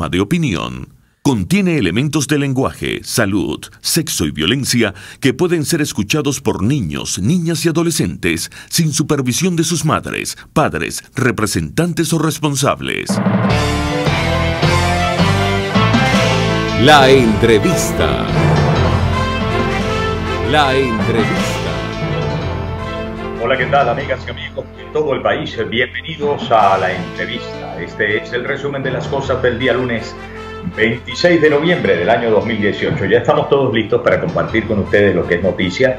programa de opinión. Contiene elementos de lenguaje, salud, sexo y violencia que pueden ser escuchados por niños, niñas y adolescentes sin supervisión de sus madres, padres, representantes o responsables. La entrevista. La entrevista. Hola, ¿qué tal, amigas y amigos de todo el país? Bienvenidos a La Entrevista. Este es el resumen de las cosas del día lunes 26 de noviembre del año 2018. Ya estamos todos listos para compartir con ustedes lo que es noticia,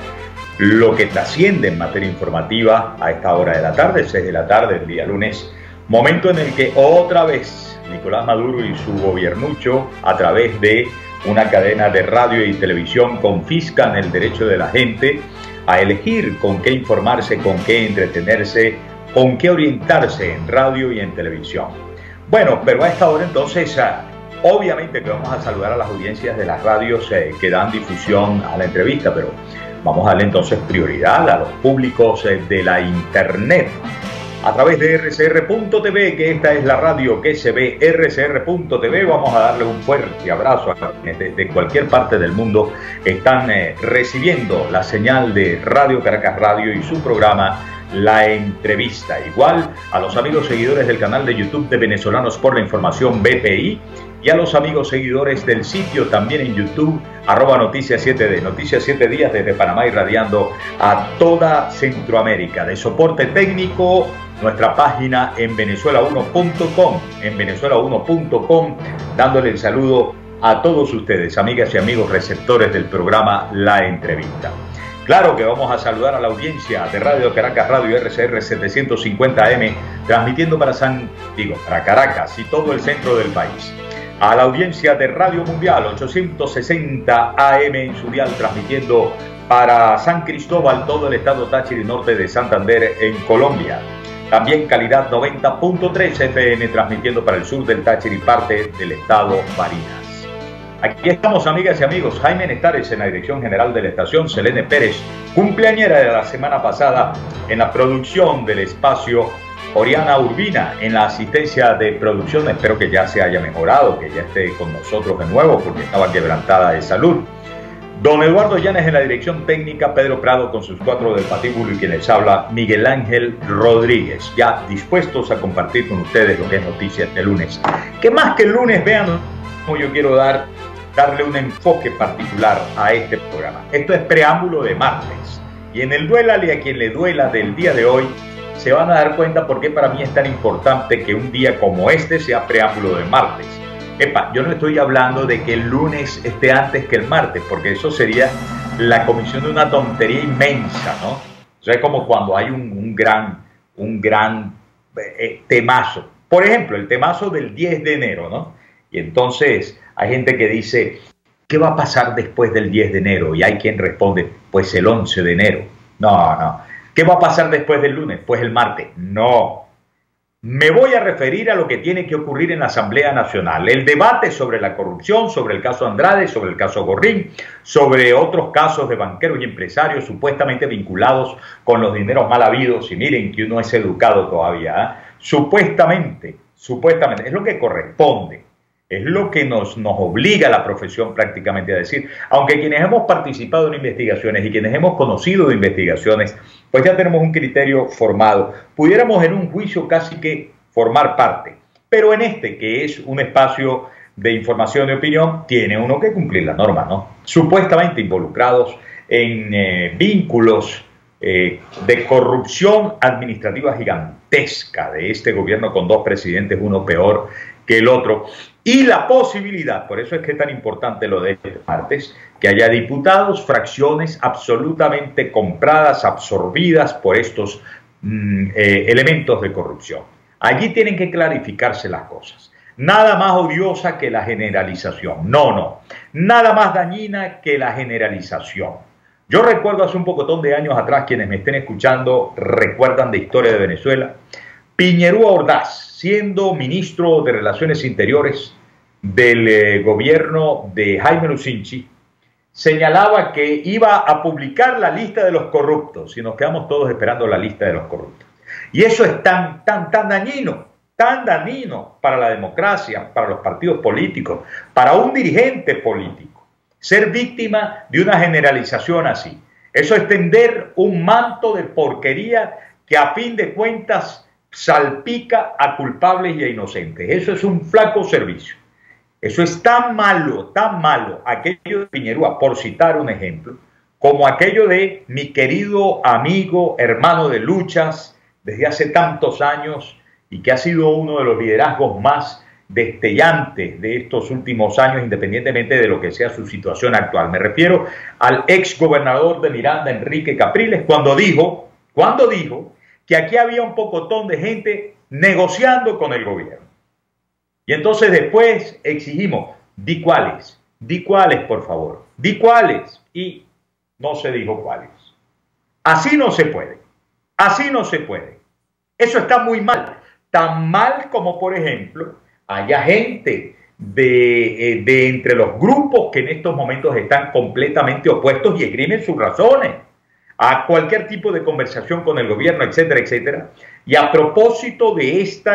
lo que trasciende en materia informativa a esta hora de la tarde, 6 de la tarde del día lunes, momento en el que otra vez Nicolás Maduro y su gobiernucho, a través de una cadena de radio y televisión, confiscan el derecho de la gente a elegir con qué informarse, con qué entretenerse, con qué orientarse en radio y en televisión. Bueno, pero a esta hora entonces, obviamente que vamos a saludar a las audiencias de las radios que dan difusión a la entrevista, pero vamos a darle entonces prioridad a los públicos de la internet. A través de rcr.tv, que esta es la radio que se ve, rcr.tv, vamos a darle un fuerte abrazo a quienes desde cualquier parte del mundo están recibiendo la señal de Radio Caracas Radio y su programa La Entrevista. Igual a los amigos seguidores del canal de YouTube de Venezolanos por la Información BPI y a los amigos seguidores del sitio también en YouTube, @Noticias7D, Noticias 7 días desde Panamá irradiando a toda Centroamérica. De soporte técnico, nuestra página en venezuela1.com, dándole el saludo a todos ustedes, amigas y amigos receptores del programa La Entrevista. Claro que vamos a saludar a la audiencia de Radio Caracas Radio RCR 750M, transmitiendo para Caracas y todo el centro del país. A la audiencia de Radio Mundial 860 AM en su dial, transmitiendo para San Cristóbal, todo el estado Táchira y norte de Santander en Colombia. También calidad 90.3 FM, transmitiendo para el sur del Táchira y parte del estado Barinas. Aquí estamos, amigas y amigos. Jaime Nestares en la dirección general de la estación, Selene Pérez, cumpleañera de la semana pasada en la producción del espacio, Oriana Urbina en la asistencia de producción. Espero que ya se haya mejorado, que ya esté con nosotros de nuevo porque estaba quebrantada de salud. Don Eduardo Llanes en la dirección técnica, Pedro Prado con sus 4 del patíbulo y quien les habla, Miguel Ángel Rodríguez, ya dispuestos a compartir con ustedes lo que es noticias de lunes. Que más que el lunes, vean cómo yo quiero darle un enfoque particular a este programa. Esto es preámbulo de martes y en el duélale a quien le duela del día de hoy se van a dar cuenta por qué para mí es tan importante que un día como este sea preámbulo de martes. Yo no estoy hablando de que el lunes esté antes que el martes, porque eso sería la comisión de una tontería inmensa, ¿no? O sea, es como cuando hay un gran temazo. Por ejemplo, el temazo del 10 de enero, ¿no? Y entonces hay gente que dice, ¿qué va a pasar después del 10 de enero? Y hay quien responde, pues el 11 de enero. No. ¿Qué va a pasar después del lunes? Pues el martes. No. Me voy a referir a lo que tiene que ocurrir en la Asamblea Nacional. El debate sobre la corrupción, sobre el caso Andrade, sobre el caso Gorrín, sobre otros casos de banqueros y empresarios supuestamente vinculados con los dineros mal habidos. Y miren que uno es educado todavía, ¿eh? Supuestamente, es lo que corresponde. Es lo que nos obliga la profesión prácticamente a decir. Aunque quienes hemos participado en investigaciones y quienes hemos conocido de investigaciones, pues ya tenemos un criterio formado. Pudiéramos en un juicio casi que formar parte. Pero en este, que es un espacio de información y opinión, tiene uno que cumplir la norma, ¿no? Supuestamente involucrados en vínculos de corrupción administrativa gigantesca de este gobierno con 2 presidentes, uno peor que el otro. Y la posibilidad, por eso es que es tan importante lo de este martes, que haya diputados, fracciones absolutamente compradas, absorbidas por estos elementos de corrupción. Allí tienen que clarificarse las cosas. Nada más odiosa que la generalización. No. Nada más dañina que la generalización. Yo recuerdo hace un pocotón de años atrás, quienes me estén escuchando recuerdan de historia de Venezuela, Piñerúa Ordaz, siendo ministro de Relaciones Interiores del gobierno de Jaime Lucinchi, señalaba que iba a publicar la lista de los corruptos y nos quedamos todos esperando la lista de los corruptos. Y eso es tan dañino, tan dañino para la democracia, para los partidos políticos, para un dirigente político, ser víctima de una generalización así. Eso es tender un manto de porquería que a fin de cuentas salpica a culpables y a inocentes. Eso es un flaco servicio. Eso es tan malo, aquello de Piñerúa, por citar un ejemplo, como aquello de mi querido amigo, hermano de luchas desde hace tantos años y que ha sido uno de los liderazgos más destellantes de estos últimos años, independientemente de lo que sea su situación actual. Me refiero al ex gobernador de Miranda, Enrique Capriles, cuando dijo que aquí había un pocotón de gente negociando con el gobierno. Y entonces después exigimos, di cuáles, por favor, di cuáles, y no se dijo cuáles. Así no se puede, así no se puede. Eso está muy mal, tan mal como, por ejemplo, haya gente de entre los grupos que en estos momentos están completamente opuestos y esgrimen sus razones a cualquier tipo de conversación con el gobierno, etcétera, etcétera. Y a propósito de este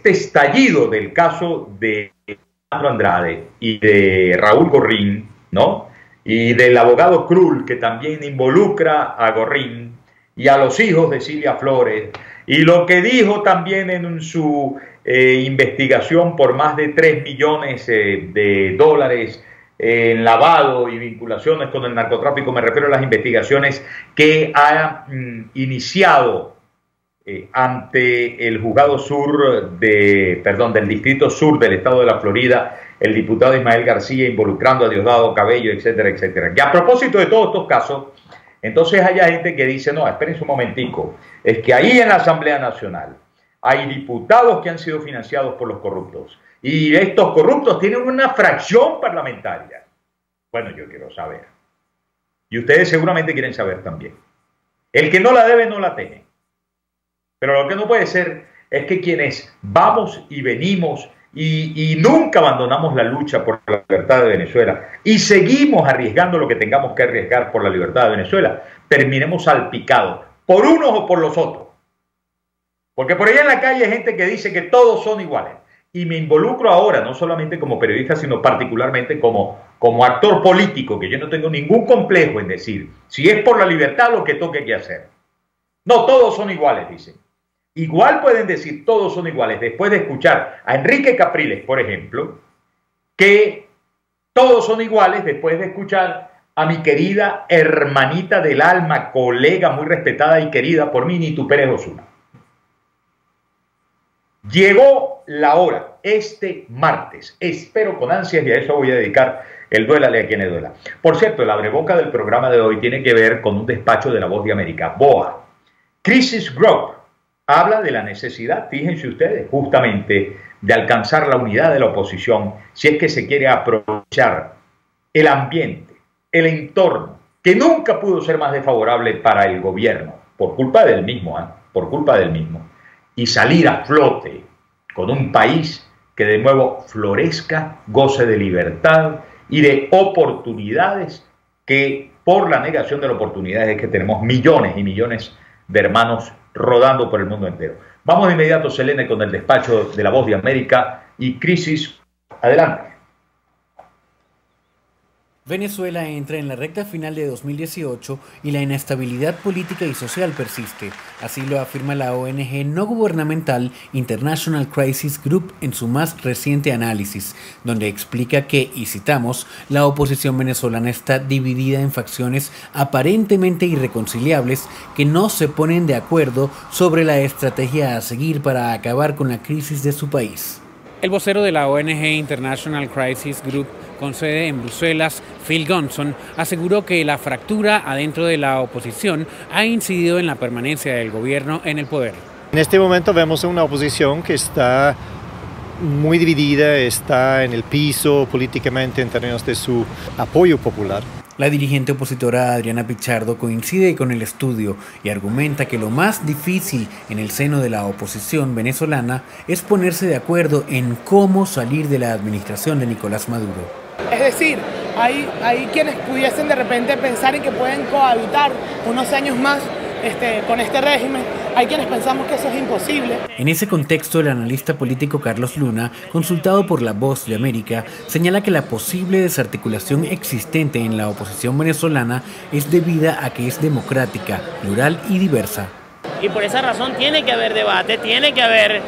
estallido del caso de Alejandro Andrade y de Raúl Gorrín, ¿no? Y del abogado Krull, que también involucra a Gorrín y a los hijos de Cilia Flores, y lo que dijo también en su investigación por más de 3 millones de dólares en lavado y vinculaciones con el narcotráfico. Me refiero a las investigaciones que ha iniciado ante el juzgado del Distrito Sur del Estado de la Florida, el diputado Ismael García, involucrando a Diosdado Cabello, etcétera, etcétera. Y a propósito de todos estos casos, entonces hay gente que dice, no, espérense un momentico, es que ahí en la Asamblea Nacional hay diputados que han sido financiados por los corruptos, y estos corruptos tienen una fracción parlamentaria. Bueno, yo quiero saber, y ustedes seguramente quieren saber también. El que no la debe, no la tiene. Pero lo que no puede ser es que quienes vamos y venimos y nunca abandonamos la lucha por la libertad de Venezuela y seguimos arriesgando lo que tengamos que arriesgar por la libertad de Venezuela, terminemos salpicados por unos o por los otros. Porque por allá en la calle hay gente que dice que todos son iguales. Y me involucro ahora, no solamente como periodista, sino particularmente como actor político, que yo no tengo ningún complejo en decir, si es por la libertad lo que toque que hacer. No, todos son iguales, dicen. Igual pueden decir todos son iguales después de escuchar a Enrique Capriles, por ejemplo, que todos son iguales después de escuchar a mi querida hermanita del alma, colega muy respetada y querida por mí, Nitu Pérez Osuna. Llegó la hora, este martes, espero con ansias, y a eso voy a dedicar el Duélale a quien le duela. Por cierto, el abreboca del programa de hoy tiene que ver con un despacho de La Voz de América, BOA. Crisis Group habla de la necesidad, fíjense ustedes, justamente de alcanzar la unidad de la oposición si es que se quiere aprovechar el ambiente, el entorno, que nunca pudo ser más desfavorable para el gobierno, por culpa del mismo, y salir a flote con un país que de nuevo florezca, goce de libertad y de oportunidades, que por la negación de las oportunidades es que tenemos millones y millones de hermanos rodando por el mundo entero. Vamos de inmediato, Selene, con el despacho de La Voz de América y Crisis. Adelante. Venezuela entra en la recta final de 2018 y la inestabilidad política y social persiste. Así lo afirma la ONG no gubernamental International Crisis Group en su más reciente análisis, donde explica que, y citamos, la oposición venezolana está dividida en facciones aparentemente irreconciliables que no se ponen de acuerdo sobre la estrategia a seguir para acabar con la crisis de su país. El vocero de la ONG International Crisis Group, con sede en Bruselas, Phil Gunson, aseguró que la fractura adentro de la oposición ha incidido en la permanencia del gobierno en el poder. En este momento vemos una oposición que está muy dividida, está en el piso políticamente en términos de su apoyo popular. La dirigente opositora Adriana Pichardo coincide con el estudio y argumenta que lo más difícil en el seno de la oposición venezolana es ponerse de acuerdo en cómo salir de la administración de Nicolás Maduro. Es decir, hay quienes pudiesen de repente pensar en que pueden cohabitar unos años más con este régimen, hay quienes pensamos que eso es imposible. En ese contexto, el analista político Carlos Luna, consultado por La Voz de América, señala que la posible desarticulación existente en la oposición venezolana es debida a que es democrática, plural y diversa. Y por esa razón tiene que haber debate, tiene que haber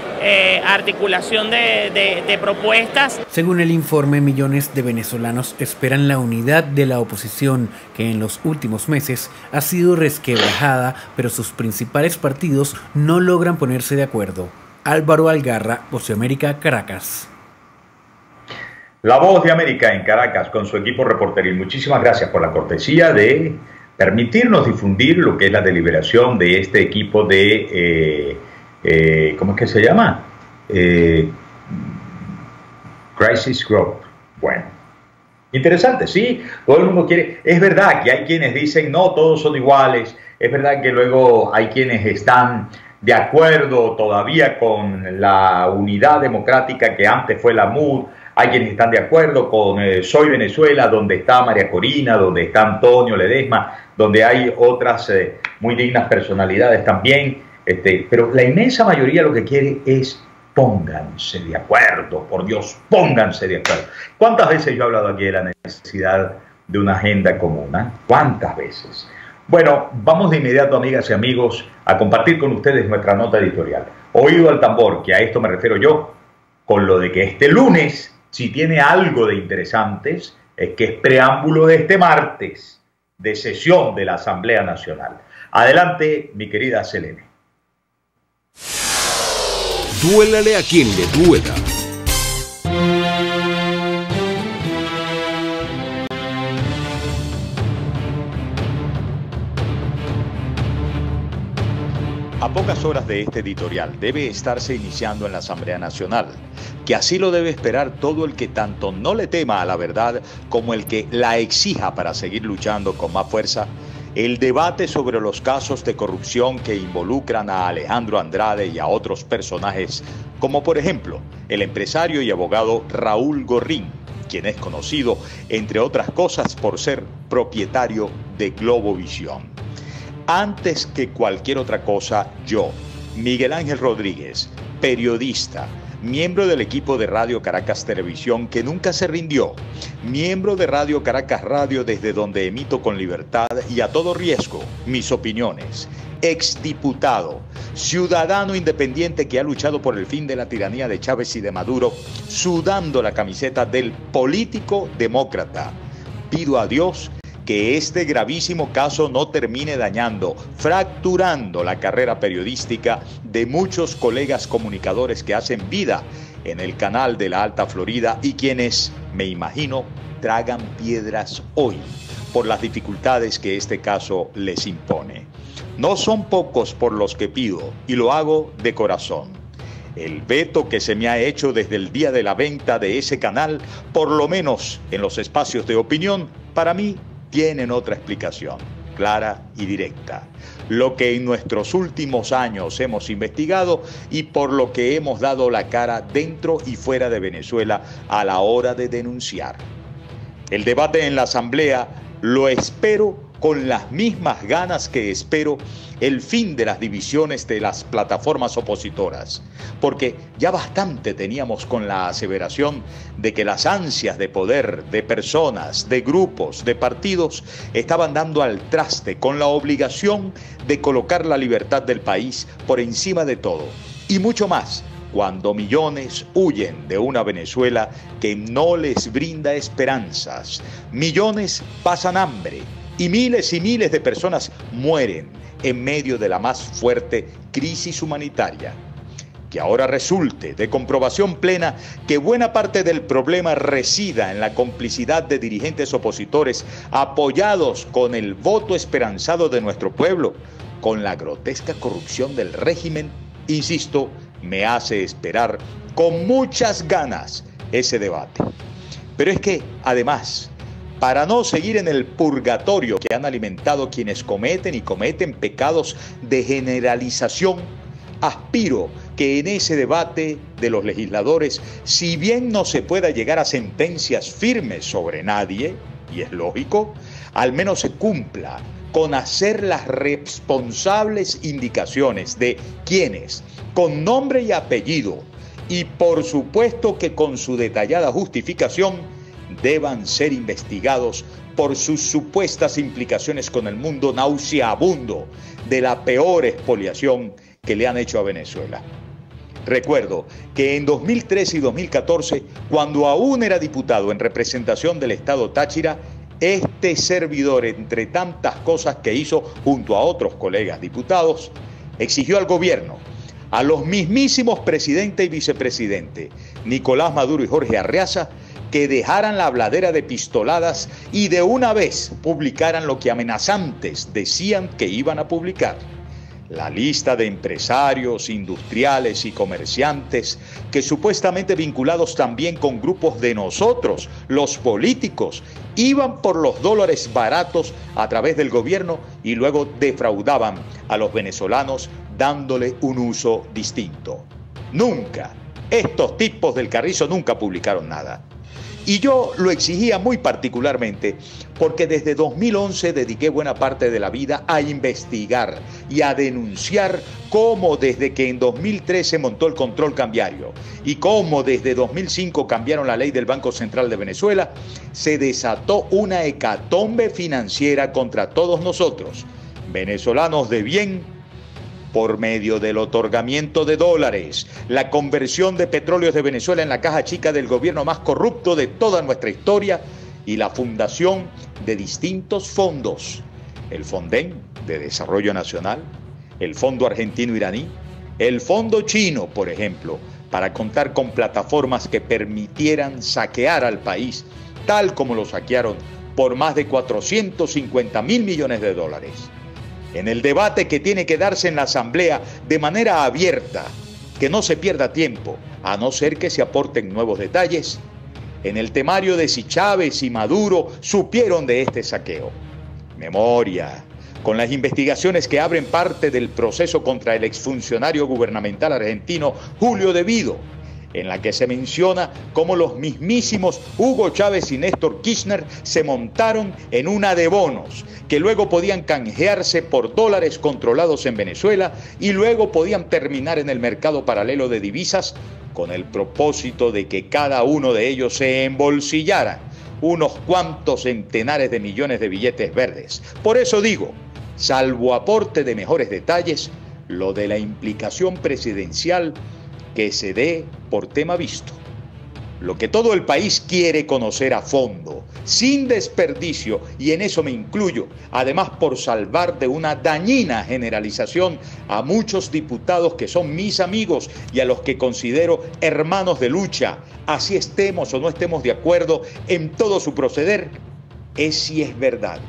articulación de propuestas. Según el informe, millones de venezolanos esperan la unidad de la oposición, que en los últimos meses ha sido resquebrajada, pero sus principales partidos no logran ponerse de acuerdo. Álvaro Algarra, Voz de América, Caracas. La Voz de América en Caracas con su equipo reporteril. Muchísimas gracias por la cortesía de permitirnos difundir lo que es la deliberación de este equipo de, ¿cómo es que se llama? Crisis Group. Bueno, interesante, sí, todo el mundo quiere, es verdad que hay quienes dicen, no, todos son iguales, es verdad que luego hay quienes están de acuerdo todavía con la unidad democrática que antes fue la MUD, hay quienes están de acuerdo con Soy Venezuela, donde está María Corina, donde está Antonio Ledesma, donde hay otras muy dignas personalidades también, pero la inmensa mayoría lo que quiere es pónganse de acuerdo, por Dios, pónganse de acuerdo. ¿Cuántas veces yo he hablado aquí de la necesidad de una agenda común? ¿Cuántas veces? Bueno, vamos de inmediato, amigas y amigos, a compartir con ustedes nuestra nota editorial. Oído al tambor, que a esto me refiero yo, con lo de que este lunes, si tiene algo de interesantes, es que es preámbulo de este martes de sesión de la Asamblea Nacional. Adelante, mi querida Selene. Duélale a quien le duela. A pocas horas de este editorial debe estarse iniciando en la Asamblea Nacional, que así lo debe esperar todo el que tanto no le tema a la verdad como el que la exija para seguir luchando con más fuerza, el debate sobre los casos de corrupción que involucran a Alejandro Andrade y a otros personajes, como por ejemplo el empresario y abogado Raúl Gorrín, quien es conocido, entre otras cosas, por ser propietario de Globovisión. Antes que cualquier otra cosa, yo, Miguel Ángel Rodríguez, periodista, miembro del equipo de Radio Caracas Televisión que nunca se rindió, miembro de Radio Caracas Radio desde donde emito con libertad y a todo riesgo mis opiniones, exdiputado, ciudadano independiente que ha luchado por el fin de la tiranía de Chávez y de Maduro, sudando la camiseta del político demócrata. Pido a Dios que este gravísimo caso no termine dañando, fracturando la carrera periodística de muchos colegas comunicadores que hacen vida en el canal de la Alta Florida y quienes, me imagino, tragan piedras hoy por las dificultades que este caso les impone. No son pocos por los que pido, y lo hago de corazón. El veto que se me ha hecho desde el día de la venta de ese canal, por lo menos en los espacios de opinión, para mí tienen otra explicación, clara y directa. Lo que en nuestros últimos años hemos investigado y por lo que hemos dado la cara dentro y fuera de Venezuela a la hora de denunciar. El debate en la Asamblea lo espero con las mismas ganas que espero el fin de las divisiones de las plataformas opositoras, porque ya bastante teníamos con la aseveración de que las ansias de poder de personas, de grupos, de partidos estaban dando al traste con la obligación de colocar la libertad del país por encima de todo, y mucho más cuando millones huyen de una Venezuela que no les brinda esperanzas, millones pasan hambre, y miles de personas mueren en medio de la más fuerte crisis humanitaria. Que ahora resulte de comprobación plena que buena parte del problema resida en la complicidad de dirigentes opositores apoyados con el voto esperanzado de nuestro pueblo, con la grotesca corrupción del régimen, insisto, me hace esperar con muchas ganas ese debate. Pero es que, además, para no seguir en el purgatorio que han alimentado quienes cometen y cometen pecados de generalización, aspiro que en ese debate de los legisladores, si bien no se pueda llegar a sentencias firmes sobre nadie, y es lógico, al menos se cumpla con hacer las responsables indicaciones de quiénes, con nombre y apellido, y por supuesto que con su detallada justificación, deban ser investigados por sus supuestas implicaciones con el mundo nauseabundo de la peor expoliación que le han hecho a Venezuela. Recuerdo que en 2013 y 2014, cuando aún era diputado en representación del Estado Táchira, este servidor, entre tantas cosas que hizo junto a otros colegas diputados, exigió al gobierno, a los mismísimos presidente y vicepresidente, Nicolás Maduro y Jorge Arreaza, que dejaran la habladera de pistoladas y de una vez publicaran lo que amenazantes decían que iban a publicar. La lista de empresarios, industriales y comerciantes que supuestamente vinculados también con grupos de nosotros, los políticos, iban por los dólares baratos a través del gobierno y luego defraudaban a los venezolanos dándole un uso distinto. Nunca, estos tipos del Carrizo nunca publicaron nada. Y yo lo exigía muy particularmente porque desde 2011 dediqué buena parte de la vida a investigar y a denunciar cómo desde que en 2013 montó el control cambiario y cómo desde 2005 cambiaron la ley del Banco Central de Venezuela, se desató una hecatombe financiera contra todos nosotros, venezolanos de bien, por medio del otorgamiento de dólares, la conversión de petróleos de Venezuela en la caja chica del gobierno más corrupto de toda nuestra historia y la fundación de distintos fondos, el Fonden de Desarrollo Nacional, el Fondo Argentino-Iraní, el Fondo Chino, por ejemplo, para contar con plataformas que permitieran saquear al país, tal como lo saquearon por más de 450.000 millones de dólares. En el debate que tiene que darse en la Asamblea de manera abierta, que no se pierda tiempo, a no ser que se aporten nuevos detalles, en el temario de si Chávez y Maduro supieron de este saqueo. Memoria, con las investigaciones que abren parte del proceso contra el exfuncionario gubernamental argentino Julio De Vido, en la que se menciona cómo los mismísimos Hugo Chávez y Néstor Kirchner se montaron en una de bonos que luego podían canjearse por dólares controlados en Venezuela y luego podían terminar en el mercado paralelo de divisas con el propósito de que cada uno de ellos se embolsillara unos cuantos centenares de millones de billetes verdes. Por eso digo, salvo aporte de mejores detalles, lo de la implicación presidencial que se dé por tema visto. Lo que todo el país quiere conocer a fondo, sin desperdicio, y en eso me incluyo, además por salvar de una dañina generalización a muchos diputados que son mis amigos y a los que considero hermanos de lucha, así estemos o no estemos de acuerdo en todo su proceder, es si es verdad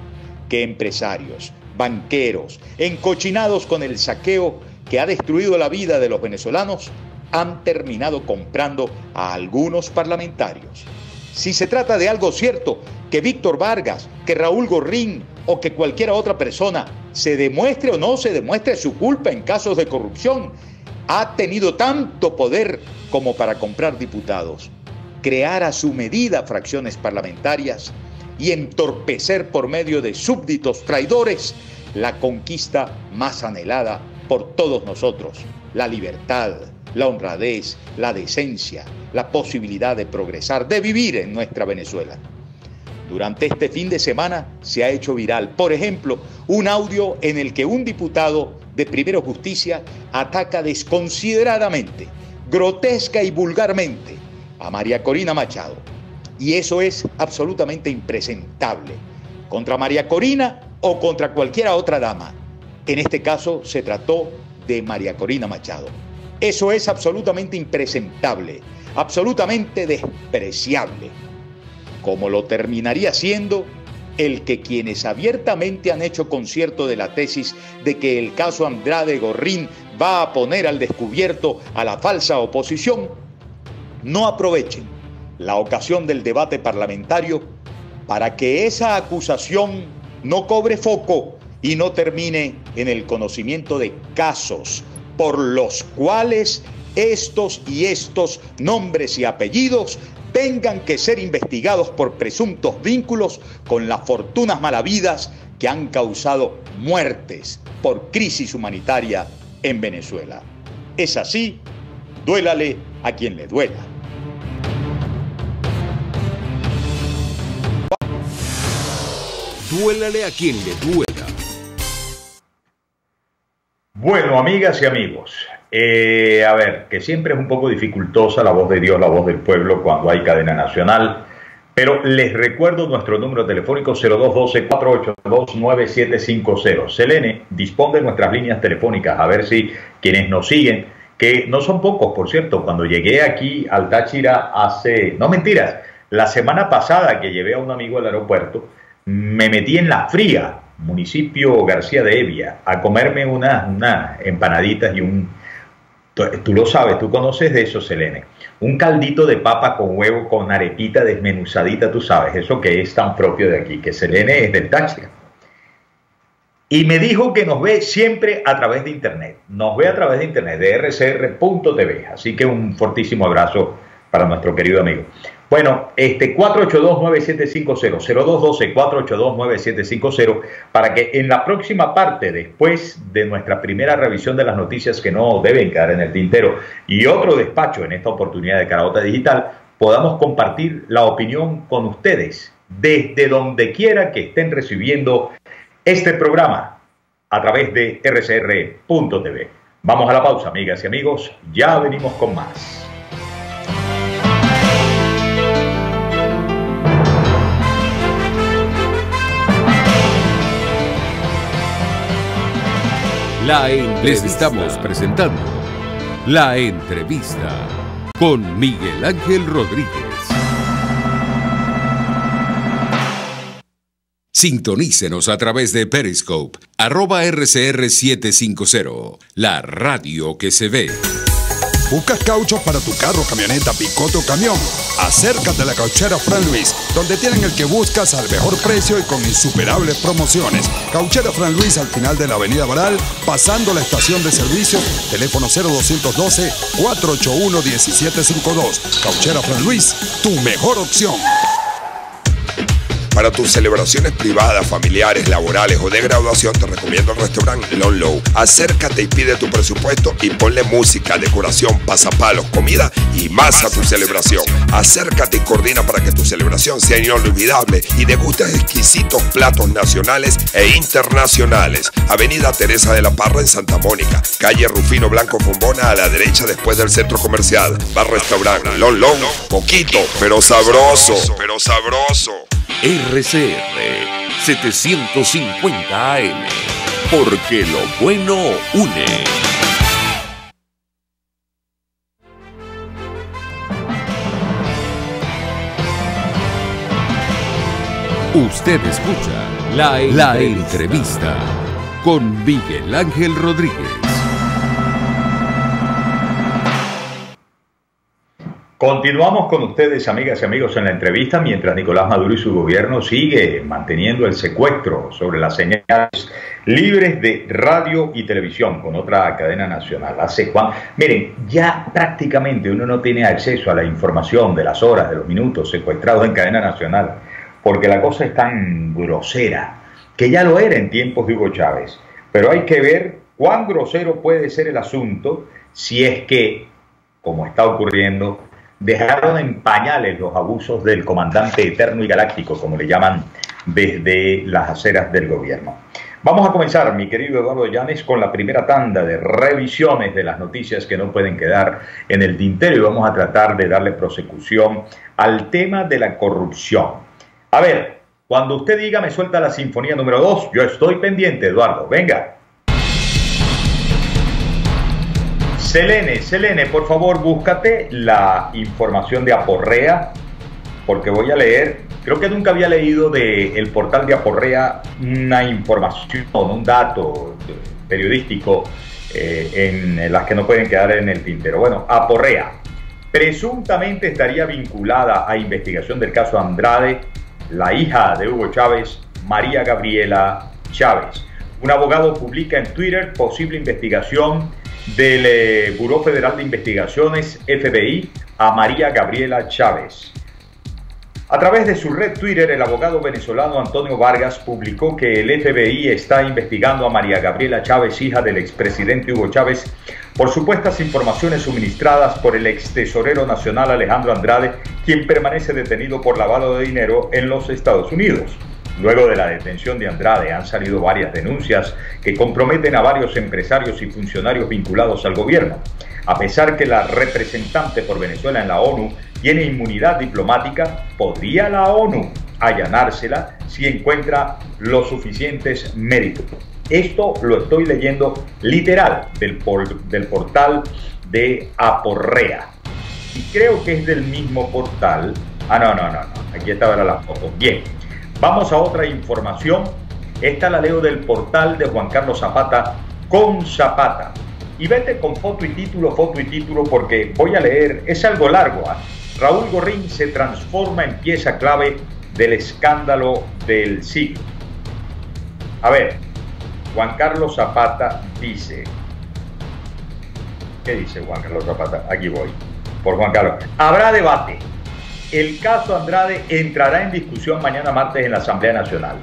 que empresarios, banqueros, encochinados con el saqueo que ha destruido la vida de los venezolanos, han terminado comprando a algunos parlamentarios. Si se trata de algo cierto, que Víctor Vargas, que Raúl Gorrín o que cualquier otra persona, se demuestre o no se demuestre su culpa en casos de corrupción, ha tenido tanto poder como para comprar diputados, crear a su medida fracciones parlamentarias y entorpecer por medio de súbditos traidores la conquista más anhelada por todos nosotros, la libertad, la honradez, la decencia, la posibilidad de progresar, de vivir en nuestra Venezuela. Durante este fin de semana se ha hecho viral, por ejemplo, un audio en el que un diputado de Primero Justicia ataca desconsideradamente, grotesca y vulgarmente a María Corina Machado. Y eso es absolutamente impresentable, contra María Corina o contra cualquiera otra dama. En este caso se trató de María Corina Machado. Eso es absolutamente impresentable, absolutamente despreciable, como lo terminaría siendo el que quienes abiertamente han hecho concierto de la tesis de que el caso Andrade Gorrín va a poner al descubierto a la falsa oposición, no aprovechen la ocasión del debate parlamentario para que esa acusación no cobre foco y no termine en el conocimiento de casos por los cuales estos nombres y apellidos tengan que ser investigados por presuntos vínculos con las fortunas malavidas que han causado muertes por crisis humanitaria en Venezuela. Es así, duélale a quien le duela. Duélale a quien le duela. Bueno, amigas y amigos, a ver, que siempre es un poco dificultosa la voz de Dios, la voz del pueblo cuando hay cadena nacional, pero les recuerdo nuestro número telefónico 0212-482-9750. Selene dispone de nuestras líneas telefónicas, a ver si quienes nos siguen, que no son pocos, por cierto, cuando llegué aquí al Táchira no mentiras, la semana pasada que llevé a un amigo al aeropuerto, me metí en La Fría, municipio García de Evia, a comerme unas empanaditas y tú lo sabes, tú conoces de eso, Selene, un caldito de papa con huevo, con arepita desmenuzadita, tú sabes, eso que es tan propio de aquí, que Selene es del Táchira. Y me dijo que nos ve siempre a través de internet, de rcr.tv, así que un fortísimo abrazo para nuestro querido amigo. Bueno, 482-9750, 0212-482-9750, para que en la próxima parte, después de nuestra primera revisión de las noticias que no deben quedar en el tintero y otro despacho en esta oportunidad de Caraota Digital, podamos compartir la opinión con ustedes desde donde quiera que estén recibiendo este programa a través de rcr.tv. Vamos a la pausa, amigas y amigos, ya venimos con más. Les estamos presentando La Entrevista con Miguel Ángel Rodríguez. Sintonícenos a través de Periscope, @RCR750, la radio que se ve. ¿Buscas caucho para tu carro, camioneta, picote o camión? Acércate a la Cauchera Fran Luis, donde tienen el que buscas al mejor precio y con insuperables promociones. Cauchera Fran Luis al final de la avenida Baral, pasando la estación de servicio, teléfono 0212-481-1752. Cauchera Fran Luis, tu mejor opción. Para tus celebraciones privadas, familiares, laborales o de graduación, te recomiendo el restaurante Lon Low. Acércate y pide tu presupuesto y ponle música, decoración, pasapalos, comida y más a tu celebración. Acércate y coordina para que tu celebración sea inolvidable y degustes exquisitos platos nacionales e internacionales. Avenida Teresa de la Parra en Santa Mónica, calle Rufino Blanco Fombona a la derecha después del centro comercial. Bar restaurante Lon Low, poquito, pero sabroso. RCR 750 AM, porque lo bueno une. Usted escucha La Entrevista con Miguel Ángel Rodríguez. Continuamos con ustedes, amigas y amigos, en la entrevista, mientras Nicolás Maduro y su gobierno sigue manteniendo el secuestro sobre las señales libres de radio y televisión con otra cadena nacional. Miren, ya prácticamente uno no tiene acceso a la información de las horas, de los minutos secuestrados en cadena nacional, porque la cosa es tan grosera, que ya lo era en tiempos de Hugo Chávez. Pero hay que ver cuán grosero puede ser el asunto si es que, como está ocurriendo, dejaron en pañales los abusos del comandante eterno y galáctico, como le llaman desde las aceras del gobierno. Vamos a comenzar, mi querido Eduardo Llanes, con la primera tanda de revisiones de las noticias que no pueden quedar en el tintero, y vamos a tratar de darle prosecución al tema de la corrupción. A ver, cuando usted diga me suelta la sinfonía número 2, yo estoy pendiente, Eduardo, venga. Selene, por favor, búscate la información de Aporrea, porque voy a leer, creo que nunca había leído del portal de Aporrea una información, un dato periodístico en las que no pueden quedar en el tintero. Bueno, Aporrea presuntamente estaría vinculada a investigación del caso Andrade, la hija de Hugo Chávez, María Gabriela Chávez. Un abogado publica en Twitter posible investigación del Buró Federal de Investigaciones, FBI, a María Gabriela Chávez. A través de su red Twitter, el abogado venezolano Antonio Vargas publicó que el FBI está investigando a María Gabriela Chávez, hija del expresidente Hugo Chávez, por supuestas informaciones suministradas por el ex tesorero nacional Alejandro Andrade, quien permanece detenido por lavado de dinero en los Estados Unidos. Luego de la detención de Andrade han salido varias denuncias que comprometen a varios empresarios y funcionarios vinculados al gobierno. A pesar que la representante por Venezuela en la ONU tiene inmunidad diplomática, ¿podría la ONU allanársela si encuentra los suficientes méritos? Esto lo estoy leyendo literal del portal de Aporrea. Y creo que es del mismo portal. No. Aquí estaba la foto. Bien, vamos a otra información. Esta la leo del portal de Juan Carlos Zapata con Zapata. Y vete con foto y título, porque voy a leer, es algo largo. Raúl Gorrín se transforma en pieza clave del escándalo del siglo. A ver, Juan Carlos Zapata dice, ¿qué dice Juan Carlos Zapata? Aquí voy, por Juan Carlos. Habrá debate. El caso Andrade entrará en discusión mañana martes en la Asamblea Nacional.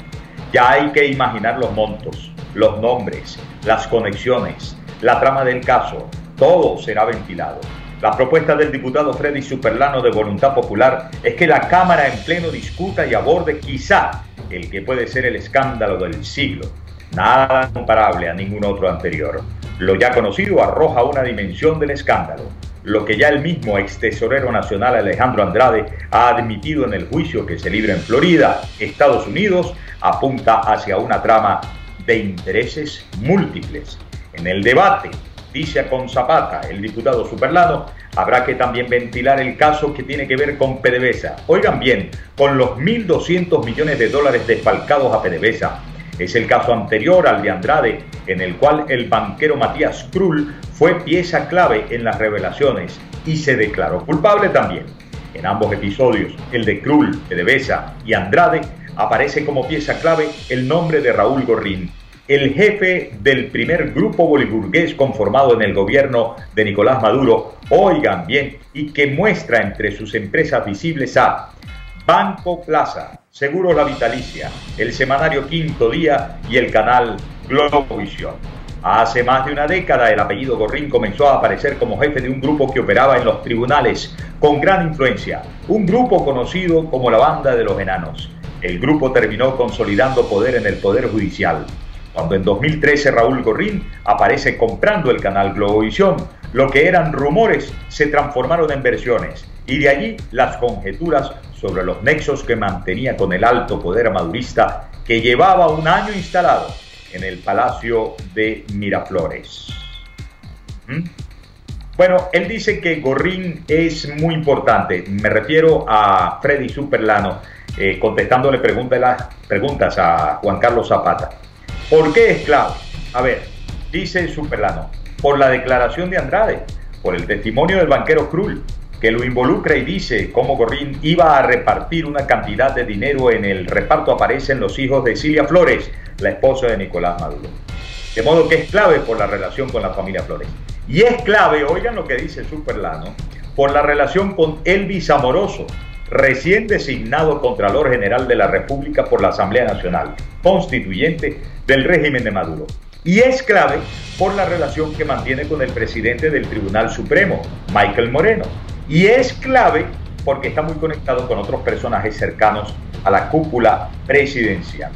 Ya hay que imaginar los montos, los nombres, las conexiones, la trama del caso, todo será ventilado. La propuesta del diputado Freddy Superlano de Voluntad Popular es que la Cámara en pleno discuta y aborde quizá el que puede ser el escándalo del siglo. Nada comparable a ningún otro anterior. Lo ya conocido arroja una dimensión del escándalo. Lo que ya el mismo ex tesorero nacional Alejandro Andrade ha admitido en el juicio que se libra en Florida, Estados Unidos, apunta hacia una trama de intereses múltiples. En el debate, dice con Zapata el diputado Superlano, habrá que también ventilar el caso que tiene que ver con PDVSA. Oigan bien, con los 1.200 millones de dólares desfalcados a PDVSA. Es el caso anterior al de Andrade, en el cual el banquero Matías Krull fue pieza clave en las revelaciones y se declaró culpable también. En ambos episodios, el de Krull, PDVSA y Andrade, aparece como pieza clave el nombre de Raúl Gorrín, el jefe del primer grupo boliburgués conformado en el gobierno de Nicolás Maduro, oigan bien, y que muestra entre sus empresas visibles a Banco Plaza, Seguros La Vitalicia, el semanario Quinto Día y el canal Globovisión. Hace más de una década el apellido Gorrín comenzó a aparecer como jefe de un grupo que operaba en los tribunales con gran influencia, un grupo conocido como la Banda de los Enanos. El grupo terminó consolidando poder en el Poder Judicial. Cuando en 2013 Raúl Gorrín aparece comprando el canal Globovisión, lo que eran rumores se transformaron en versiones y de allí las conjeturas sobre los nexos que mantenía con el alto poder madurista que llevaba un año instalado en el Palacio de Miraflores. Bueno, él dice que Gorrín es muy importante. Me refiero a Freddy Superlano, contestándole preguntas a Juan Carlos Zapata. ¿Por qué es clave? A ver, dice Superlano, por la declaración de Andrade, por el testimonio del banquero Krull, que lo involucra y dice cómo Gorrín iba a repartir una cantidad de dinero. En el reparto aparecen los hijos de Cilia Flores, la esposa de Nicolás Maduro. De modo que es clave por la relación con la familia Flores. Y es clave, oigan lo que dice Superlano, por la relación con Elvis Amoroso, recién designado Contralor General de la República por la Asamblea Nacional Constituyente del régimen de Maduro. Y es clave por la relación que mantiene con el presidente del Tribunal Supremo, Michael Moreno. Y es clave porque está muy conectado con otros personajes cercanos a la cúpula presidencial.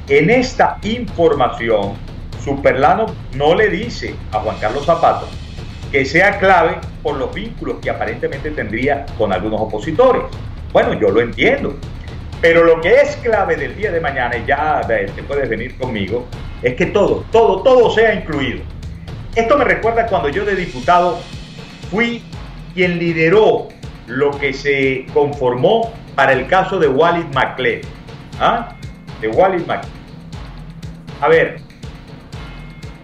En esta información, Superlano no le dice a Juan Carlos Zapata que sea clave por los vínculos que aparentemente tendría con algunos opositores. Bueno, yo lo entiendo. Pero lo que es clave del día de mañana, y ya te puedes venir conmigo, es que todo sea incluido. Esto me recuerda cuando yo de diputado fui quien lideró lo que se conformó para el caso de Walid Maclé. De Walid Maclé. A ver,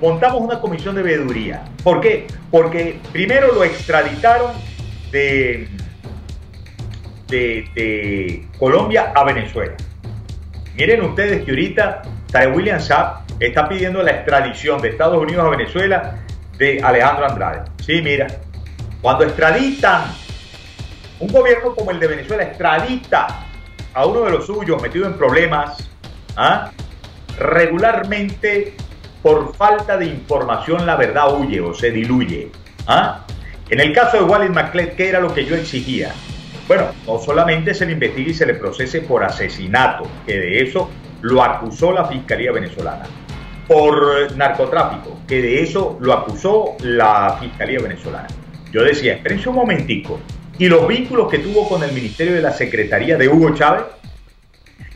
montamos una comisión de veeduría. ¿Por qué? Porque primero lo extraditaron de Colombia a Venezuela. Miren ustedes que ahorita Tarek William Saab está pidiendo la extradición de Estados Unidos a Venezuela de Alejandro Andrade. Sí, mira, cuando extraditan, un gobierno como el de Venezuela extradita a uno de los suyos metido en problemas, regularmente por falta de información la verdad huye o se diluye. En el caso de Walid Maclet, ¿qué era lo que yo exigía? Bueno, no solamente se le investigue y se le procese por asesinato, que de eso lo acusó la Fiscalía venezolana, por narcotráfico, que de eso lo acusó la Fiscalía venezolana. Yo decía, espérense un momentico, y los vínculos que tuvo con el Ministerio de la Secretaría de Hugo Chávez,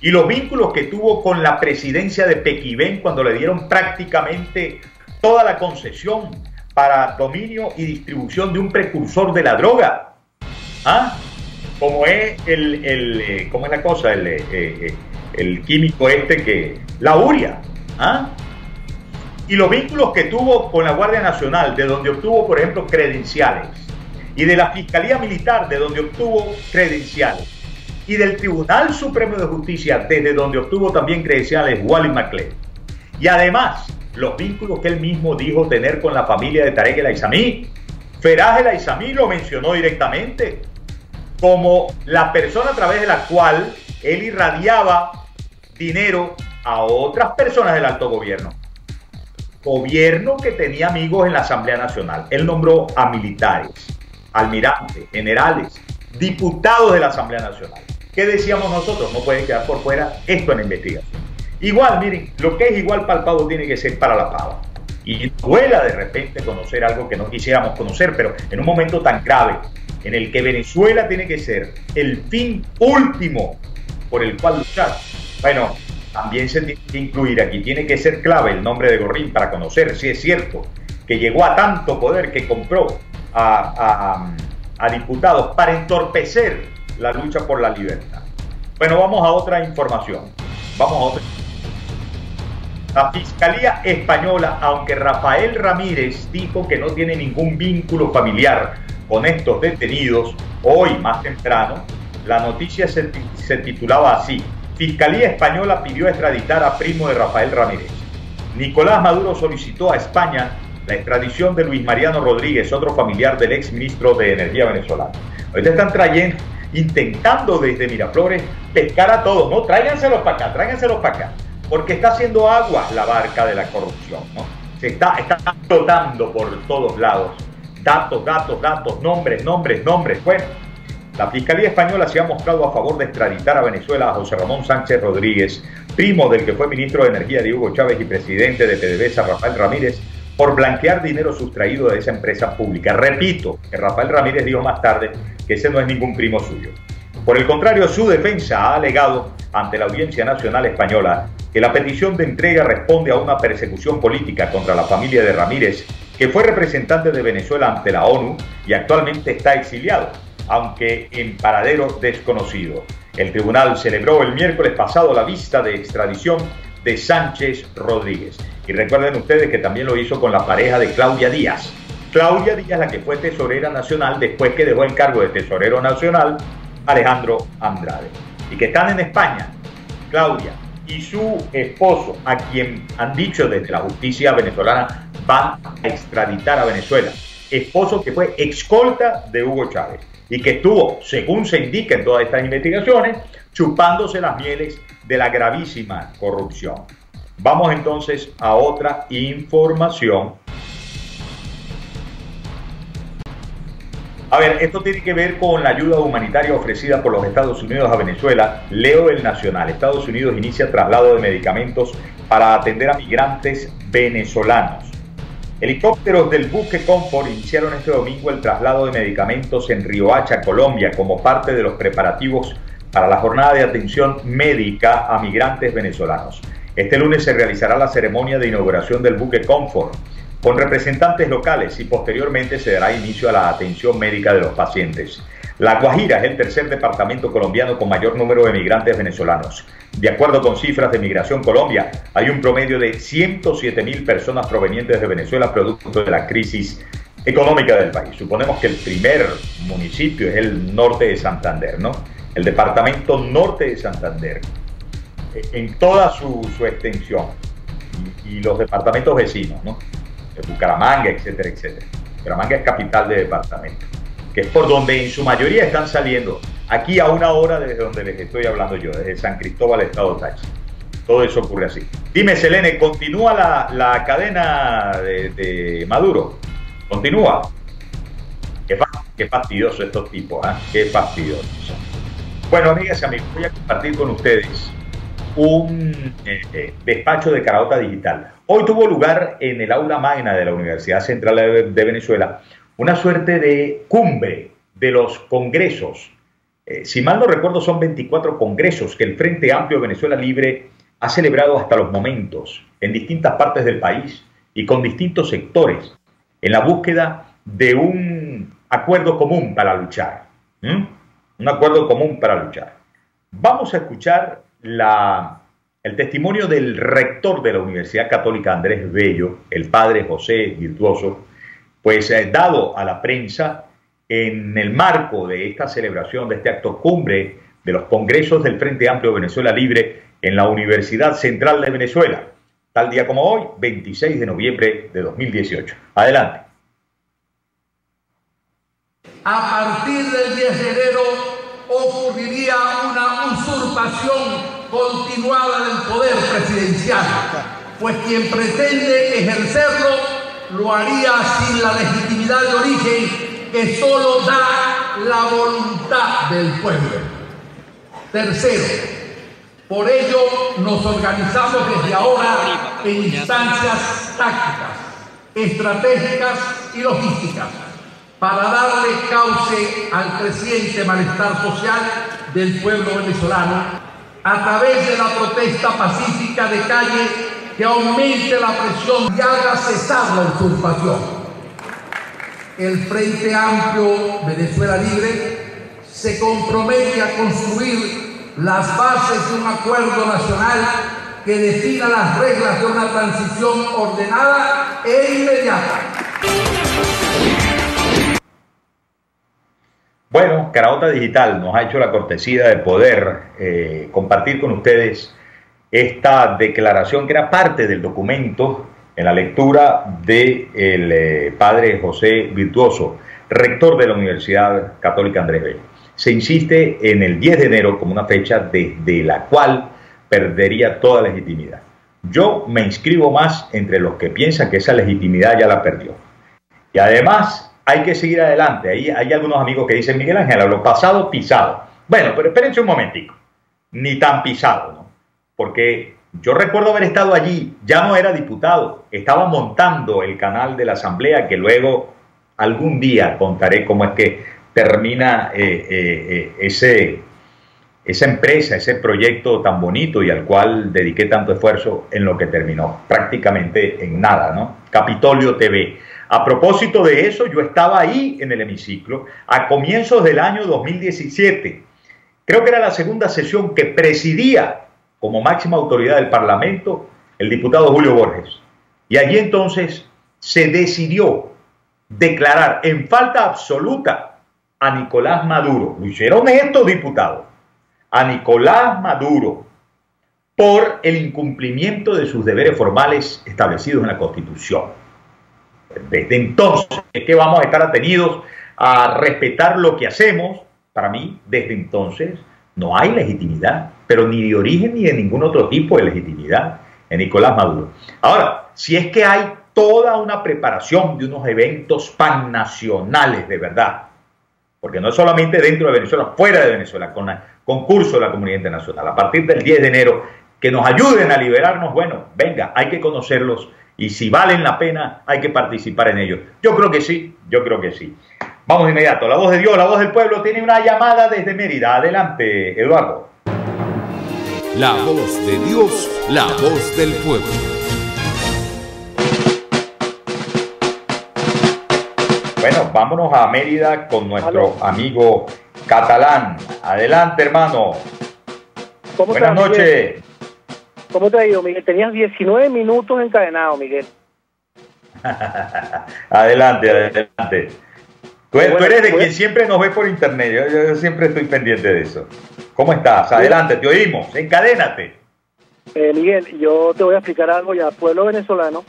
y los vínculos que tuvo con la presidencia de Pequibén cuando le dieron prácticamente toda la concesión para dominio y distribución de un precursor de la droga, como es ¿cómo es la cosa? El químico la urea, y los vínculos que tuvo con la Guardia Nacional, de donde obtuvo, por ejemplo, credenciales, y de la Fiscalía Militar, de donde obtuvo credenciales, y del Tribunal Supremo de Justicia, desde donde obtuvo también credenciales Walid Maclet. Y además, los vínculos que él mismo dijo tener con la familia de Tarek El Aizami. Feraj El Aizami lo mencionó directamente como la persona a través de la cual él irradiaba dinero a otras personas del alto gobierno. Gobierno que tenía amigos en la Asamblea Nacional. Él nombró a militares, almirantes, generales, diputados de la Asamblea Nacional. ¿Qué decíamos nosotros? No puede quedar por fuera esto en la investigación. Igual, miren, lo que es igual para el pavo tiene que ser para la pava. Y duela de repente conocer algo que no quisiéramos conocer, pero en un momento tan grave, en el que Venezuela tiene que ser el fin último por el cual luchar. Bueno, también se tiene que incluir aquí, tiene que ser clave el nombre de Gorrín para conocer si es cierto que llegó a tanto poder que compró a diputados para entorpecer la lucha por la libertad. Bueno, vamos a otra información. La Fiscalía Española, aunque Rafael Ramírez dijo que no tiene ningún vínculo familiar con estos detenidos, hoy más temprano, la noticia se titulaba así: Fiscalía Española pidió extraditar a primo de Rafael Ramírez. Nicolás Maduro solicitó a España la extradición de Luis Mariano Rodríguez, otro familiar del ex ministro de Energía venezolano. Ahorita están intentando desde Miraflores pescar a todos, ¿no? Tráiganselos para acá, porque está haciendo agua la barca de la corrupción, ¿no? Se está flotando por todos lados. Datos, nombres. Bueno, la Fiscalía Española se ha mostrado a favor de extraditar a Venezuela a José Ramón Sánchez Rodríguez, primo del que fue ministro de Energía de Hugo Chávez y presidente de PDVSA, Rafael Ramírez, por blanquear dinero sustraído de esa empresa pública. Repito, que Rafael Ramírez dijo más tarde que ese no es ningún primo suyo. Por el contrario, su defensa ha alegado ante la Audiencia Nacional Española que la petición de entrega responde a una persecución política contra la familia de Ramírez, que fue representante de Venezuela ante la ONU y actualmente está exiliado, aunque en paradero desconocido. El tribunal celebró el miércoles pasado la vista de extradición de Sánchez Rodríguez. Y recuerden ustedes que también lo hizo con la pareja de Claudia Díaz. Claudia Díaz, la que fue tesorera nacional después que dejó el cargo de tesorero nacional Alejandro Andrade. Y que están en España, Claudia y su esposo, a quien han dicho desde la justicia venezolana van a extraditar a Venezuela. Esposo que fue escolta de Hugo Chávez y que estuvo, según se indica en todas estas investigaciones, chupándose las mieles de la gravísima corrupción. Vamos entonces a otra información. A ver, esto tiene que ver con la ayuda humanitaria ofrecida por los Estados Unidos a Venezuela. Leo el Nacional. Estados Unidos inicia traslado de medicamentos para atender a migrantes venezolanos. Helicópteros del buque Comfort iniciaron este domingo el traslado de medicamentos en Riohacha, Colombia, como parte de los preparativos para la jornada de atención médica a migrantes venezolanos. Este lunes se realizará la ceremonia de inauguración del buque Comfort con representantes locales y posteriormente se dará inicio a la atención médica de los pacientes. La Guajira es el tercer departamento colombiano con mayor número de migrantes venezolanos. De acuerdo con cifras de Migración Colombia, hay un promedio de 107.000 personas provenientes de Venezuela producto de la crisis económica del país. Suponemos que el primer municipio es el norte de Santander, ¿no? El departamento norte de Santander, en toda su extensión, y los departamentos vecinos, ¿no? De Bucaramanga, etcétera. Bucaramanga es capital de departamento, que es por donde en su mayoría están saliendo aquí a una hora desde donde les estoy hablando yo, desde San Cristóbal, Estado Táchira. Todo eso ocurre así. Dime, Selene, ¿continúa la cadena de Maduro? ¿Continúa? Qué fastidioso estos tipos, ¿eh? Qué fastidioso. Bueno, amigas y amigos, voy a compartir con ustedes un despacho de Caraota Digital. Hoy tuvo lugar en el aula magna de la Universidad Central de Venezuela una suerte de cumbre de los congresos. Si mal no recuerdo, son 24 congresos que el Frente Amplio de Venezuela Libre ha celebrado hasta los momentos en distintas partes del país y con distintos sectores en la búsqueda de un acuerdo común para luchar. Un acuerdo común para luchar. Vamos a escuchar el testimonio del rector de la Universidad Católica Andrés Bello, el padre José Virtuoso, pues dado a la prensa en el marco de esta celebración, de este acto cumbre de los congresos del Frente Amplio de Venezuela Libre en la Universidad Central de Venezuela, tal día como hoy, 26 de noviembre de 2018. Adelante. A partir del 10 de enero ocurriría una usurpación continuada del poder presidencial, pues quien pretende ejercerlo lo haría sin la legitimidad de origen que solo da la voluntad del pueblo. Tercero, por ello nos organizamos desde ahora en instancias tácticas, estratégicas y logísticas para darle cauce al creciente malestar social del pueblo venezolano a través de la protesta pacífica de calle que aumente la presión y haga cesar la usurpación. El Frente Amplio Venezuela Libre se compromete a construir las bases de un acuerdo nacional que defina las reglas de una transición ordenada e inmediata. Bueno, Caraota Digital nos ha hecho la cortesía de poder compartir con ustedes esta declaración que era parte del documento en la lectura del padre José Virtuoso, rector de la Universidad Católica Andrés Bello. Se insiste en el 10 de enero como una fecha desde la cual perdería toda legitimidad. Yo me inscribo más entre los que piensan que esa legitimidad ya la perdió. Y además hay que seguir adelante. Ahí hay algunos amigos que dicen, Miguel Ángel, a lo pasado pisado. Bueno, pero espérense un momentico. Ni tan pisado, ¿no? Porque yo recuerdo haber estado allí, ya no era diputado, estaba montando el canal de la Asamblea, que luego algún día contaré cómo es que termina esa empresa, ese proyecto tan bonito y al cual dediqué tanto esfuerzo en lo que terminó, prácticamente en nada, ¿no? Capitolio TV. A propósito de eso, yo estaba ahí en el hemiciclo a comienzos del año 2017. Creo que era la segunda sesión que presidía como máxima autoridad del Parlamento el diputado Julio Borges. Y allí entonces se decidió declarar en falta absoluta a Nicolás Maduro. Lo hicieron estos diputados. A Nicolás Maduro por el incumplimiento de sus deberes formales establecidos en la Constitución. Desde entonces es que vamos a estar atenidos a respetar lo que hacemos. Para mí, desde entonces, no hay legitimidad, pero ni de origen ni de ningún otro tipo de legitimidad en Nicolás Maduro. Ahora, si es que hay toda una preparación de unos eventos pannacionales de verdad, porque no es solamente dentro de Venezuela, fuera de Venezuela, con el concurso de la comunidad internacional, a partir del 10 de enero, que nos ayuden a liberarnos, bueno, venga, hay que conocerlos y si valen la pena, hay que participar en ellos. Yo creo que sí, yo creo que sí. Vamos de inmediato, la voz de Dios, la voz del pueblo tiene una llamada desde Mérida. Adelante, Eduardo. La voz de Dios, la voz del pueblo. Bueno, vámonos a Mérida con nuestro amigo Catalán. Adelante, hermano. Buenas noches. ¿Cómo te ha ido, Miguel? Tenías 19 minutos encadenado, Miguel. Adelante, adelante. Tú eres de quien siempre nos ve por internet. Yo siempre estoy pendiente de eso. ¿Cómo estás? Adelante, te oímos. Encadénate. Miguel, yo te voy a explicar algo ya. Pueblo venezolano,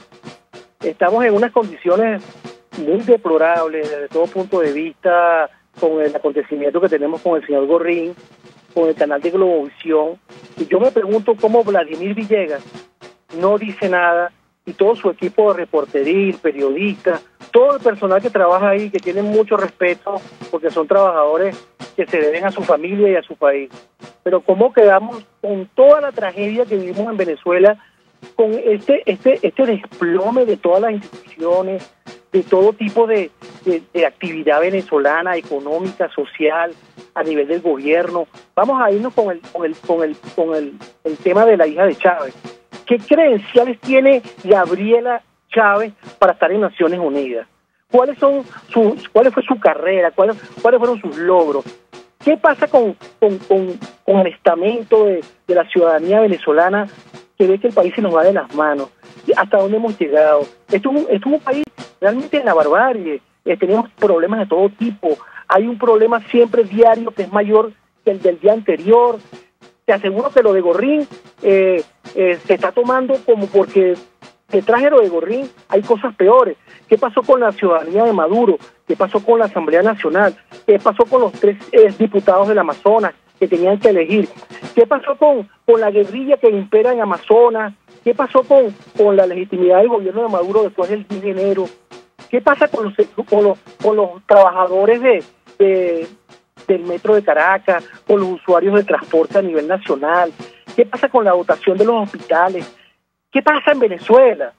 estamos en unas condiciones muy deplorables desde todo punto de vista con el acontecimiento que tenemos con el señor Gorrín, con el canal de Globovisión, y yo me pregunto cómo Vladimir Villegas no dice nada, y todo su equipo de reportería, periodistas, todo el personal que trabaja ahí, que tiene mucho respeto, porque son trabajadores que se deben a su familia y a su país. Pero cómo quedamos con toda la tragedia que vivimos en Venezuela, con este desplome de todas las instituciones, de todo tipo de actividad venezolana, económica, social, a nivel del gobierno. Vamos a irnos con el tema de la hija de Chávez. ¿Qué credenciales tiene Gabriela Chávez para estar en Naciones Unidas? ¿Cuál fue su carrera? ¿Cuáles fueron sus logros? ¿Qué pasa con el estamento de la ciudadanía venezolana que ve que el país se nos va de las manos? ¿Hasta dónde hemos llegado? Esto es un país realmente en la barbarie. Tenemos problemas de todo tipo. Hay un problema siempre diario que es mayor que el del día anterior. Te aseguro que lo de Gorrín se está tomando como porque detrás de lo de Gorrín hay cosas peores. ¿Qué pasó con la ciudadanía de Maduro? ¿Qué pasó con la Asamblea Nacional? ¿Qué pasó con los 3 diputados del Amazonas que tenían que elegir? ¿Qué pasó con la guerrilla que impera en Amazonas? ¿Qué pasó con la legitimidad del gobierno de Maduro después del 10 de enero? ¿Qué pasa con los trabajadores del metro de Caracas, con los usuarios de transporte a nivel nacional? ¿Qué pasa con la dotación de los hospitales? ¿Qué pasa en Venezuela?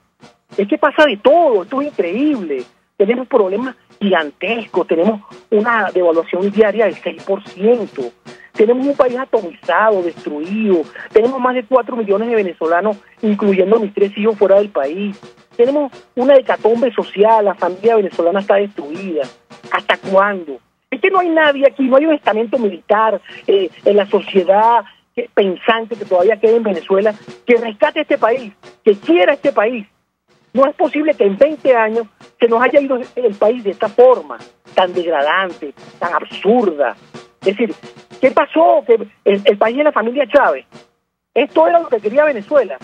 Es que pasa de todo, esto es increíble. Tenemos problemas gigantescos, tenemos una devaluación diaria del 6%, tenemos un país atomizado, destruido, tenemos más de 4 millones de venezolanos, incluyendo mis 3 hijos fuera del país. Tenemos una hecatombe social, la familia venezolana está destruida. ¿Hasta cuándo? Es que no hay nadie aquí, no hay un estamento militar en la sociedad pensante que todavía queda en Venezuela, que rescate este país, que quiera este país. No es posible que en 20 años se nos haya ido el país de esta forma, tan degradante, tan absurda. Es decir, ¿qué pasó? Que el país de la familia Chávez, esto era lo que quería Venezuela.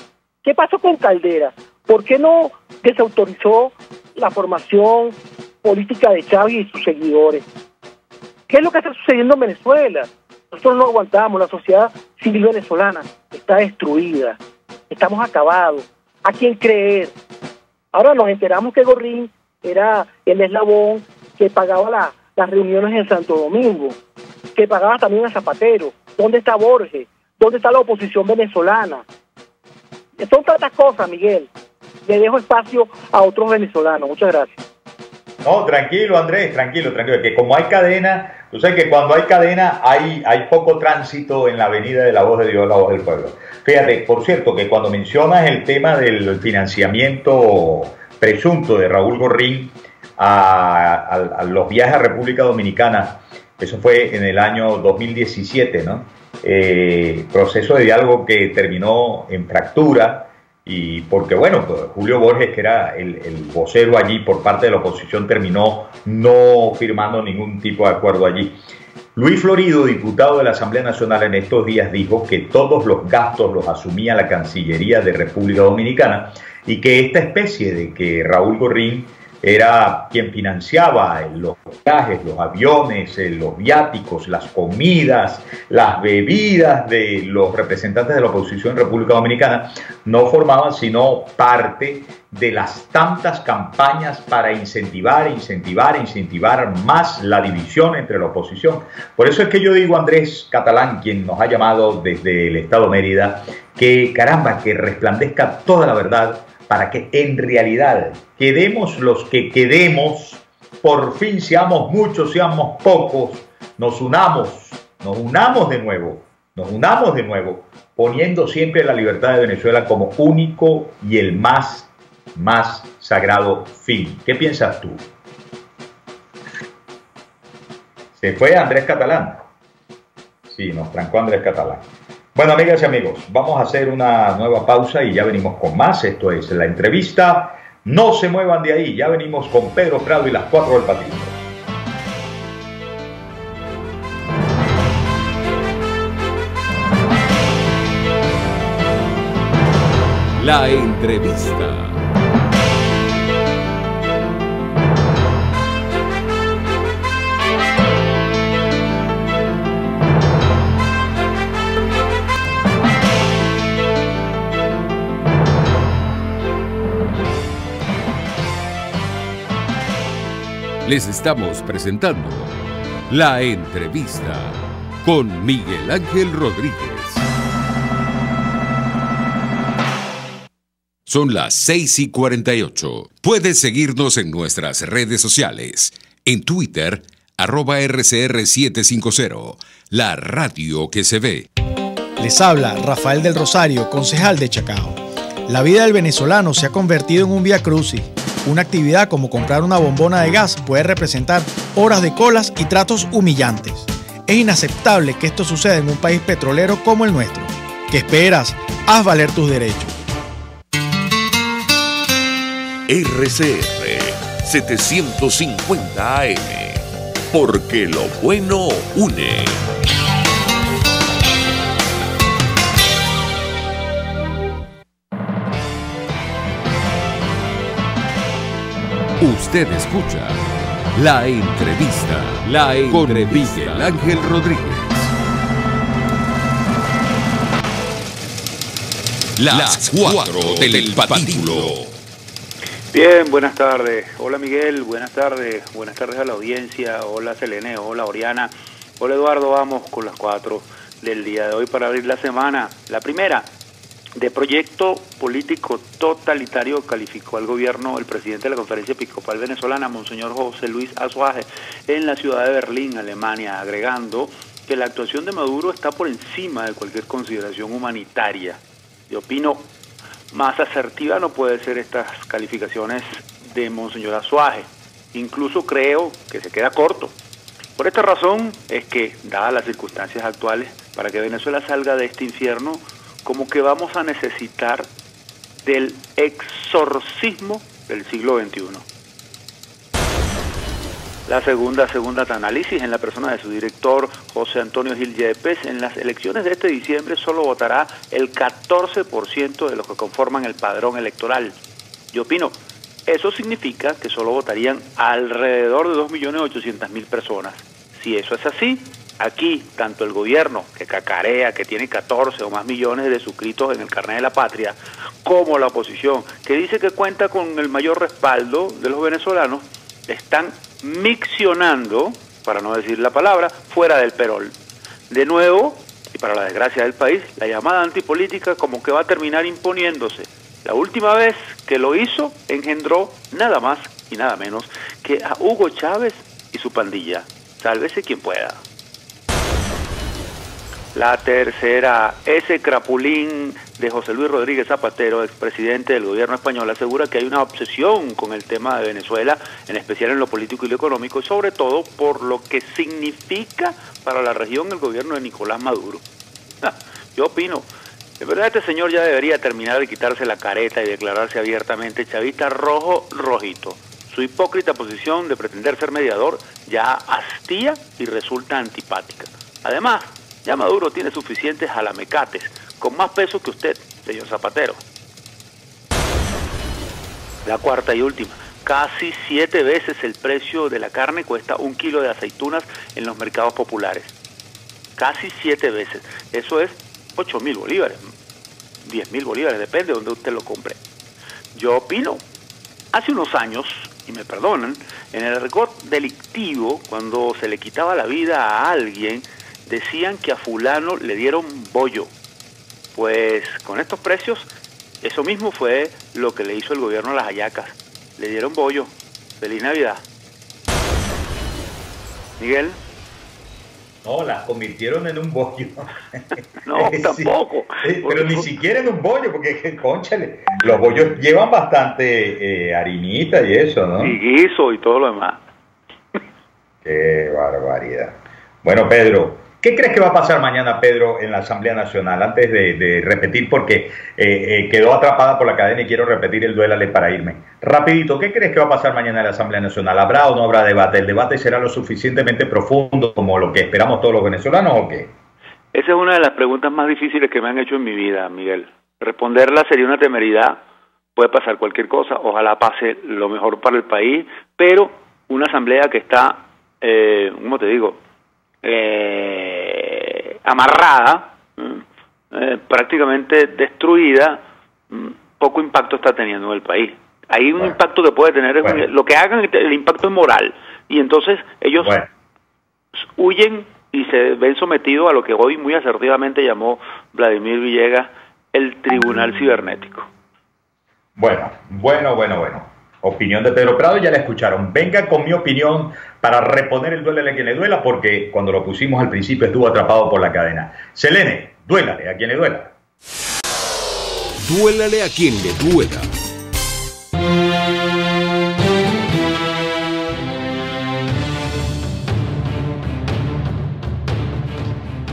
¿Qué pasó con Caldera? ¿Por qué no desautorizó la formación política de Chávez y sus seguidores? ¿Qué es lo que está sucediendo en Venezuela? Nosotros no aguantamos, la sociedad civil venezolana está destruida, estamos acabados. ¿A quién creer? Ahora nos enteramos que Gorrín era el eslabón que pagaba las reuniones en Santo Domingo, que pagaba también a Zapatero. ¿Dónde está Borges? ¿Dónde está la oposición venezolana? Son tantas cosas, Miguel. Le dejo espacio a otros venezolanos. Muchas gracias. No, tranquilo, Andrés, tranquilo, que como hay cadena, tú sabes que cuando hay cadena hay poco tránsito en la avenida de La Voz de Dios, La Voz del Pueblo. Fíjate, por cierto, que cuando mencionas el tema del financiamiento presunto de Raúl Gorrín a los viajes a República Dominicana, eso fue en el año 2017, ¿no? Proceso de diálogo que terminó en fractura. Y porque, bueno, pues Julio Borges, que era el vocero allí por parte de la oposición, terminó no firmando ningún tipo de acuerdo allí. Luis Florido, diputado de la Asamblea Nacional, en estos días dijo que todos los gastos los asumía la Cancillería de República Dominicana y que esta especie de que Raúl Gorrín era quien financiaba los viajes, los aviones, los viáticos, las comidas, las bebidas de los representantes de la oposición en República Dominicana, no formaban sino parte de las tantas campañas para incentivar más la división entre la oposición. Por eso es que yo digo, Andrés Catalán, quien nos ha llamado desde el Estado Mérida, que caramba, que resplandezca toda la verdad, para que en realidad quedemos los que quedemos, por fin seamos muchos, seamos pocos, nos unamos de nuevo, poniendo siempre la libertad de Venezuela como único y el más sagrado fin. ¿Qué piensas tú? Se fue Andrés Catalán. Sí, nos trancó Andrés Catalán. Bueno, amigas y amigos, vamos a hacer una nueva pausa y ya venimos con más. Esto es La Entrevista. No se muevan de ahí, ya venimos con Pedro Prado y las 4 del Patito. La Entrevista. les estamos presentando La Entrevista con Miguel Ángel Rodríguez. Son las 6:48. Puedes seguirnos en nuestras redes sociales. En Twitter, @RCR750, la radio que se ve. Les habla Rafael del Rosario, concejal de Chacao. La vida del venezolano se ha convertido en un vía crucis. Una actividad como comprar una bombona de gas puede representar horas de colas y tratos humillantes. Es inaceptable que esto suceda en un país petrolero como el nuestro. ¿Qué esperas? Haz valer tus derechos. RCR 750 AM, porque lo bueno une. Usted escucha La Entrevista, con Miguel Ángel Rodríguez. Las 4 del patíbulo. Bien, buenas tardes. Hola Miguel, buenas tardes a la audiencia. Hola Selene, hola Oriana, hola Eduardo. Vamos con las 4 del día de hoy para abrir la semana. La primera, de proyecto político totalitario calificó al gobierno el presidente de la Conferencia Episcopal Venezolana, Monseñor José Luis Azuaje, en la ciudad de Berlín, Alemania, agregando que la actuación de Maduro está por encima de cualquier consideración humanitaria. Yo opino más asertiva no puede ser estas calificaciones de Monseñor Azuaje. Incluso creo que se queda corto. Por esta razón es que, dadas las circunstancias actuales, para que Venezuela salga de este infierno, como que vamos a necesitar del exorcismo del siglo XXI. La segunda análisis, en la persona de su director José Antonio Gil Yepes, en las elecciones de este diciembre solo votará el 14% de los que conforman el padrón electoral. Yo opino, eso significa que solo votarían alrededor de 2.800.000 personas. Si eso es así, aquí tanto el gobierno, que cacarea, que tiene 14 o más millones de suscritos en el carnet de la patria, como la oposición, que dice que cuenta con el mayor respaldo de los venezolanos, están miccionando, para no decir la palabra, fuera del perol. De nuevo, y para la desgracia del país, la llamada antipolítica como que va a terminar imponiéndose. La última vez que lo hizo engendró nada más y nada menos que a Hugo Chávez y su pandilla. Sálvese quien pueda. La tercera, ese crapulín de José Luis Rodríguez Zapatero, expresidente del gobierno español, asegura que hay una obsesión con el tema de Venezuela, en especial en lo político y lo económico, y sobre todo por lo que significa para la región el gobierno de Nicolás Maduro. Yo opino, de verdad este señor ya debería terminar de quitarse la careta y declararse abiertamente chavista rojito. Su hipócrita posición de pretender ser mediador ya hastía y resulta antipática. Además, ya Maduro tiene suficientes jalamecates, con más peso que usted, señor Zapatero. La cuarta y última, casi 7 veces el precio de la carne cuesta 1 kilo de aceitunas en los mercados populares. Casi 7 veces. Eso es 8.000 bolívares, 10.000 bolívares, depende de donde usted lo compre. Yo opino, hace unos años, y me perdonan, en el argot delictivo, cuando se le quitaba la vida a alguien, decían que a fulano le dieron bollo. Pues con estos precios, eso mismo fue lo que le hizo el gobierno a las hallacas. Le dieron bollo. Feliz Navidad. Miguel. No, las convirtieron en un bollo. No, tampoco. Sí, pero ni siquiera en un bollo, porque, cónchale, los bollos llevan bastante harinita y eso, ¿no? Y guiso y todo lo demás. Qué barbaridad. Bueno, Pedro, ¿qué crees que va a pasar mañana, Pedro, en la Asamblea Nacional? Antes de repetir, porque quedó atrapada por la cadena y quiero repetir el duélale para irme. Rapidito, ¿qué crees que va a pasar mañana en la Asamblea Nacional? ¿Habrá o no habrá debate? ¿El debate será lo suficientemente profundo como lo que esperamos todos los venezolanos o qué? Esa es una de las preguntas más difíciles que me han hecho en mi vida, Miguel. Responderla sería una temeridad. Puede pasar cualquier cosa. Ojalá pase lo mejor para el país, pero una asamblea que está, ¿cómo te digo?, amarrada, prácticamente destruida, poco impacto está teniendo en el país. Hay un impacto que puede tener, lo que hagan, el impacto es moral, Y entonces ellos huyen y se ven sometidos a lo que hoy muy asertivamente llamó Vladimir Villegas el Tribunal Cibernético. Bueno. Opinión de Pedro Prado, ya la escucharon. Venga con mi opinión para reponer el duélale a quien le duela, porque cuando lo pusimos al principio estuvo atrapado por la cadena. Selene, duélale a quien le duela. Duélale a quien le duela.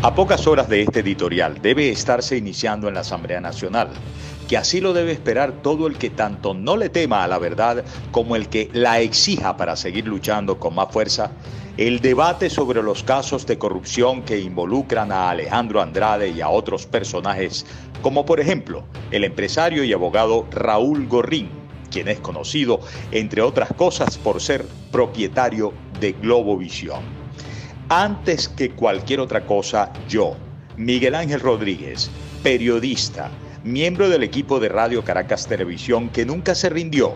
A pocas horas de este editorial debe estarse iniciando en la Asamblea Nacional, que así lo debe esperar todo el que tanto no le tema a la verdad como el que la exija para seguir luchando con más fuerza, el debate sobre los casos de corrupción que involucran a Alejandro Andrade y a otros personajes, como por ejemplo el empresario y abogado Raúl Gorrín, quien es conocido, entre otras cosas, por ser propietario de Globovisión. Antes que cualquier otra cosa, yo, Miguel Ángel Rodríguez, periodista, miembro del equipo de Radio Caracas Televisión que nunca se rindió,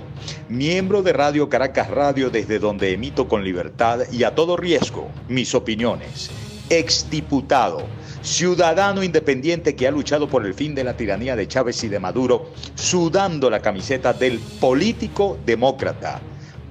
miembro de Radio Caracas Radio desde donde emito con libertad y a todo riesgo mis opiniones, exdiputado, ciudadano independiente que ha luchado por el fin de la tiranía de Chávez y de Maduro, sudando la camiseta del político demócrata.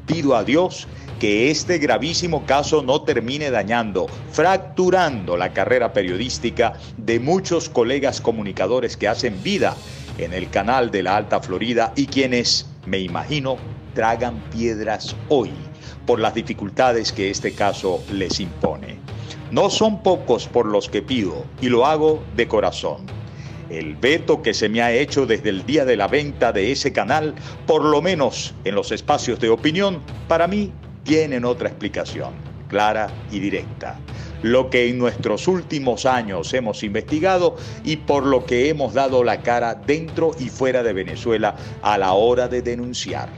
Pido a Dios que este gravísimo caso no termine dañando, fracturando la carrera periodística de muchos colegas comunicadores que hacen vida en el canal de la Alta Florida y quienes, me imagino, tragan piedras hoy por las dificultades que este caso les impone. No son pocos por los que pido, y lo hago de corazón. El veto que se me ha hecho desde el día de la venta de ese canal, por lo menos en los espacios de opinión, para mí tienen otra explicación, clara y directa. Lo que en nuestros últimos años hemos investigado y por lo que hemos dado la cara dentro y fuera de Venezuela a la hora de denunciar.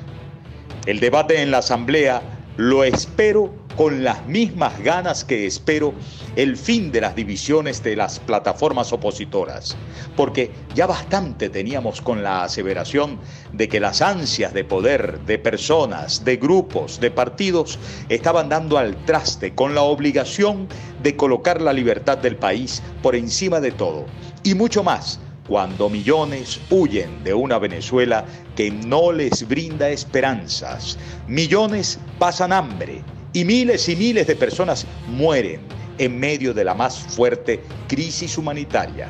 El debate en la Asamblea lo espero con las mismas ganas que espero el fin de las divisiones de las plataformas opositoras, porque ya bastante teníamos con la aseveración de que las ansias de poder de personas, de grupos, de partidos estaban dando al traste con la obligación de colocar la libertad del país por encima de todo, y mucho más cuando millones huyen de una Venezuela que no les brinda esperanzas, millones pasan hambre y miles de personas mueren en medio de la más fuerte crisis humanitaria.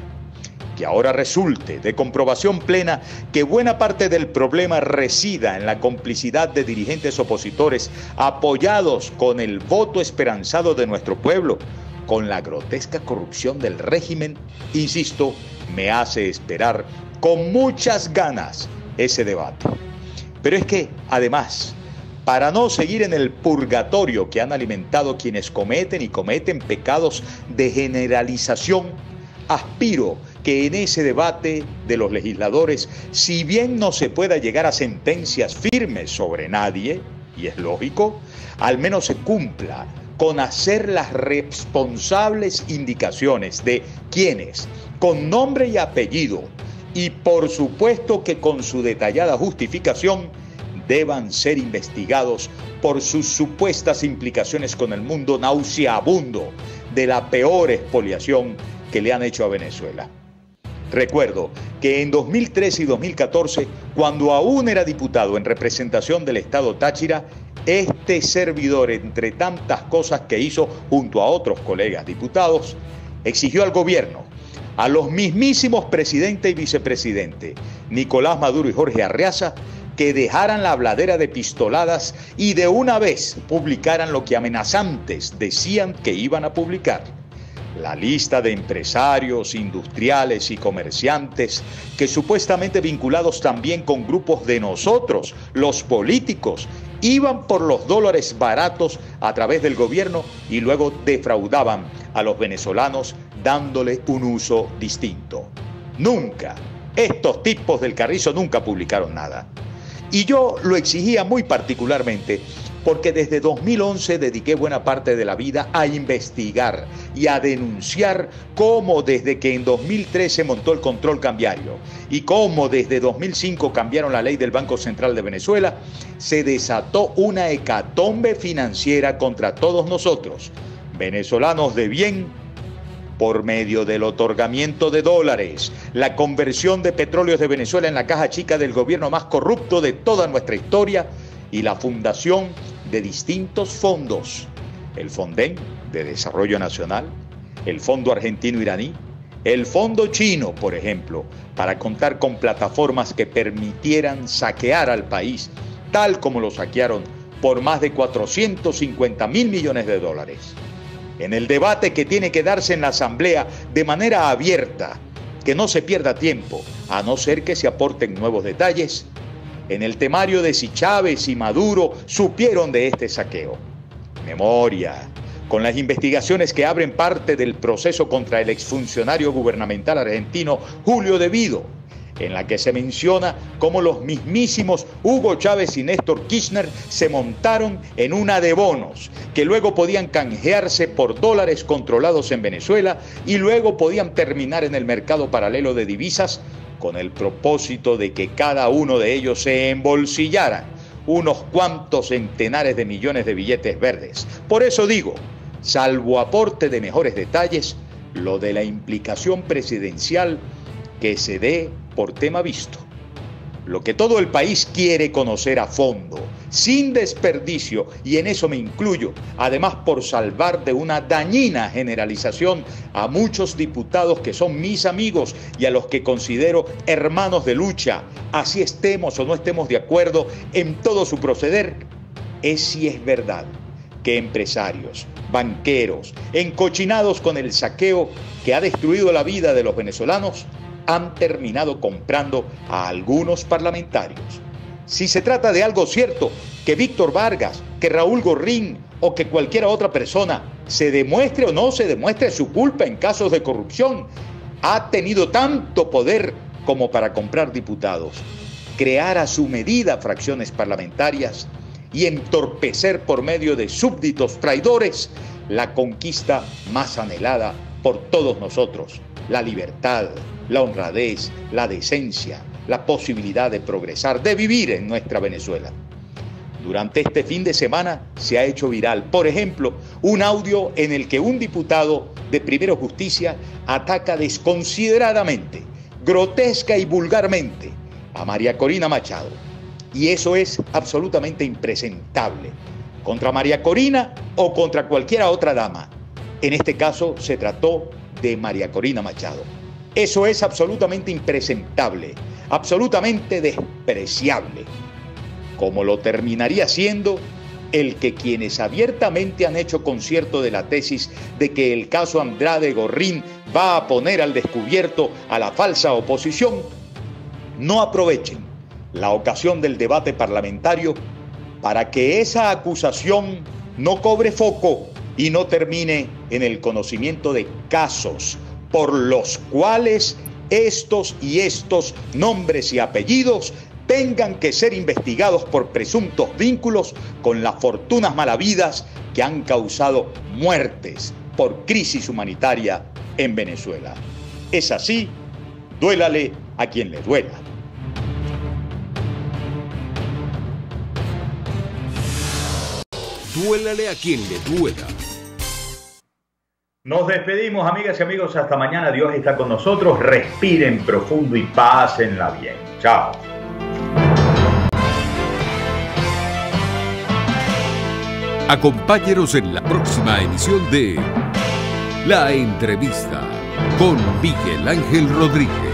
Que ahora resulte de comprobación plena que buena parte del problema resida en la complicidad de dirigentes opositores apoyados con el voto esperanzado de nuestro pueblo, con la grotesca corrupción del régimen, insisto, me hace esperar con muchas ganas ese debate. Pero es que, además, para no seguir en el purgatorio que han alimentado quienes cometen y cometen pecados de generalización, aspiro que en ese debate de los legisladores, si bien no se pueda llegar a sentencias firmes sobre nadie, y es lógico, al menos se cumpla con hacer las responsables indicaciones de quienes, con nombre y apellido, y por supuesto que con su detallada justificación, deban ser investigados por sus supuestas implicaciones con el mundo nauseabundo de la peor expoliación que le han hecho a Venezuela. Recuerdo que en 2013 y 2014, cuando aún era diputado en representación del Estado Táchira, este servidor, entre tantas cosas que hizo junto a otros colegas diputados, exigió al gobierno, a los mismísimos presidente y vicepresidente, Nicolás Maduro y Jorge Arreaza, que dejaran la habladera de pistoladas y de una vez publicaran lo que amenazantes decían que iban a publicar. La lista de empresarios, industriales y comerciantes que supuestamente vinculados también con grupos de nosotros, los políticos, iban por los dólares baratos a través del gobierno y luego defraudaban a los venezolanos dándole un uso distinto. Nunca, estos tipos del Carrizo nunca publicaron nada. Y yo lo exigía muy particularmente porque desde 2011 dediqué buena parte de la vida a investigar y a denunciar cómo desde que en 2013 se montó el control cambiario y cómo desde 2005 cambiaron la ley del Banco Central de Venezuela, se desató una hecatombe financiera contra todos nosotros, venezolanos de bien, por medio del otorgamiento de dólares, la conversión de Petróleos de Venezuela en la caja chica del gobierno más corrupto de toda nuestra historia y la fundación de distintos fondos, el Fonden de Desarrollo Nacional, el Fondo Argentino-Iraní, el Fondo Chino, por ejemplo, para contar con plataformas que permitieran saquear al país, tal como lo saquearon por más de 450.000 millones de dólares. En el debate que tiene que darse en la Asamblea de manera abierta, que no se pierda tiempo, a no ser que se aporten nuevos detalles, en el temario de si Chávez y Maduro supieron de este saqueo. Memoria, con las investigaciones que abren parte del proceso contra el exfuncionario gubernamental argentino Julio De Vido, en la que se menciona cómo los mismísimos Hugo Chávez y Néstor Kirchner se montaron en una de bonos que luego podían canjearse por dólares controlados en Venezuela y luego podían terminar en el mercado paralelo de divisas con el propósito de que cada uno de ellos se embolsillara unos cuantos centenares de millones de billetes verdes. Por eso digo, salvo aporte de mejores detalles, lo de la implicación presidencial que se dé por tema visto. Lo que todo el país quiere conocer a fondo, sin desperdicio, y en eso me incluyo, además por salvar de una dañina generalización a muchos diputados que son mis amigos y a los que considero hermanos de lucha, así estemos o no estemos de acuerdo en todo su proceder, es si es verdad que empresarios, banqueros, encochinados con el saqueo que ha destruido la vida de los venezolanos, han terminado comprando a algunos parlamentarios. Si se trata de algo cierto, que Víctor Vargas, que Raúl Gorrín o que cualquier otra persona se demuestre o no se demuestre su culpa en casos de corrupción, ha tenido tanto poder como para comprar diputados, crear a su medida fracciones parlamentarias y entorpecer por medio de súbditos traidores la conquista más anhelada por todos nosotros, la libertad, la honradez, la decencia, la posibilidad de progresar, de vivir en nuestra Venezuela. Durante este fin de semana se ha hecho viral, por ejemplo, un audio en el que un diputado de Primero Justicia ataca desconsideradamente, grotesca y vulgarmente a María Corina Machado. Y eso es absolutamente impresentable, contra María Corina o contra cualquiera otra dama. En este caso se trató de María Corina Machado. Eso es absolutamente impresentable, absolutamente despreciable, como lo terminaría siendo el que quienes abiertamente han hecho concierto de la tesis de que el caso Andrade Gorrín va a poner al descubierto a la falsa oposición, no aprovechen la ocasión del debate parlamentario para que esa acusación no cobre foco y no termine en el conocimiento de casos por los cuales estos nombres y apellidos tengan que ser investigados por presuntos vínculos con las fortunas malavidas que han causado muertes por crisis humanitaria en Venezuela. Es así, duélale a quien le duela. Duélale a quien le duela. Nos despedimos, amigas y amigos, hasta mañana. Dios está con nosotros. Respiren profundo y pásenla bien. Chao. Acompáñenos en la próxima emisión de La Entrevista con Miguel Ángel Rodríguez.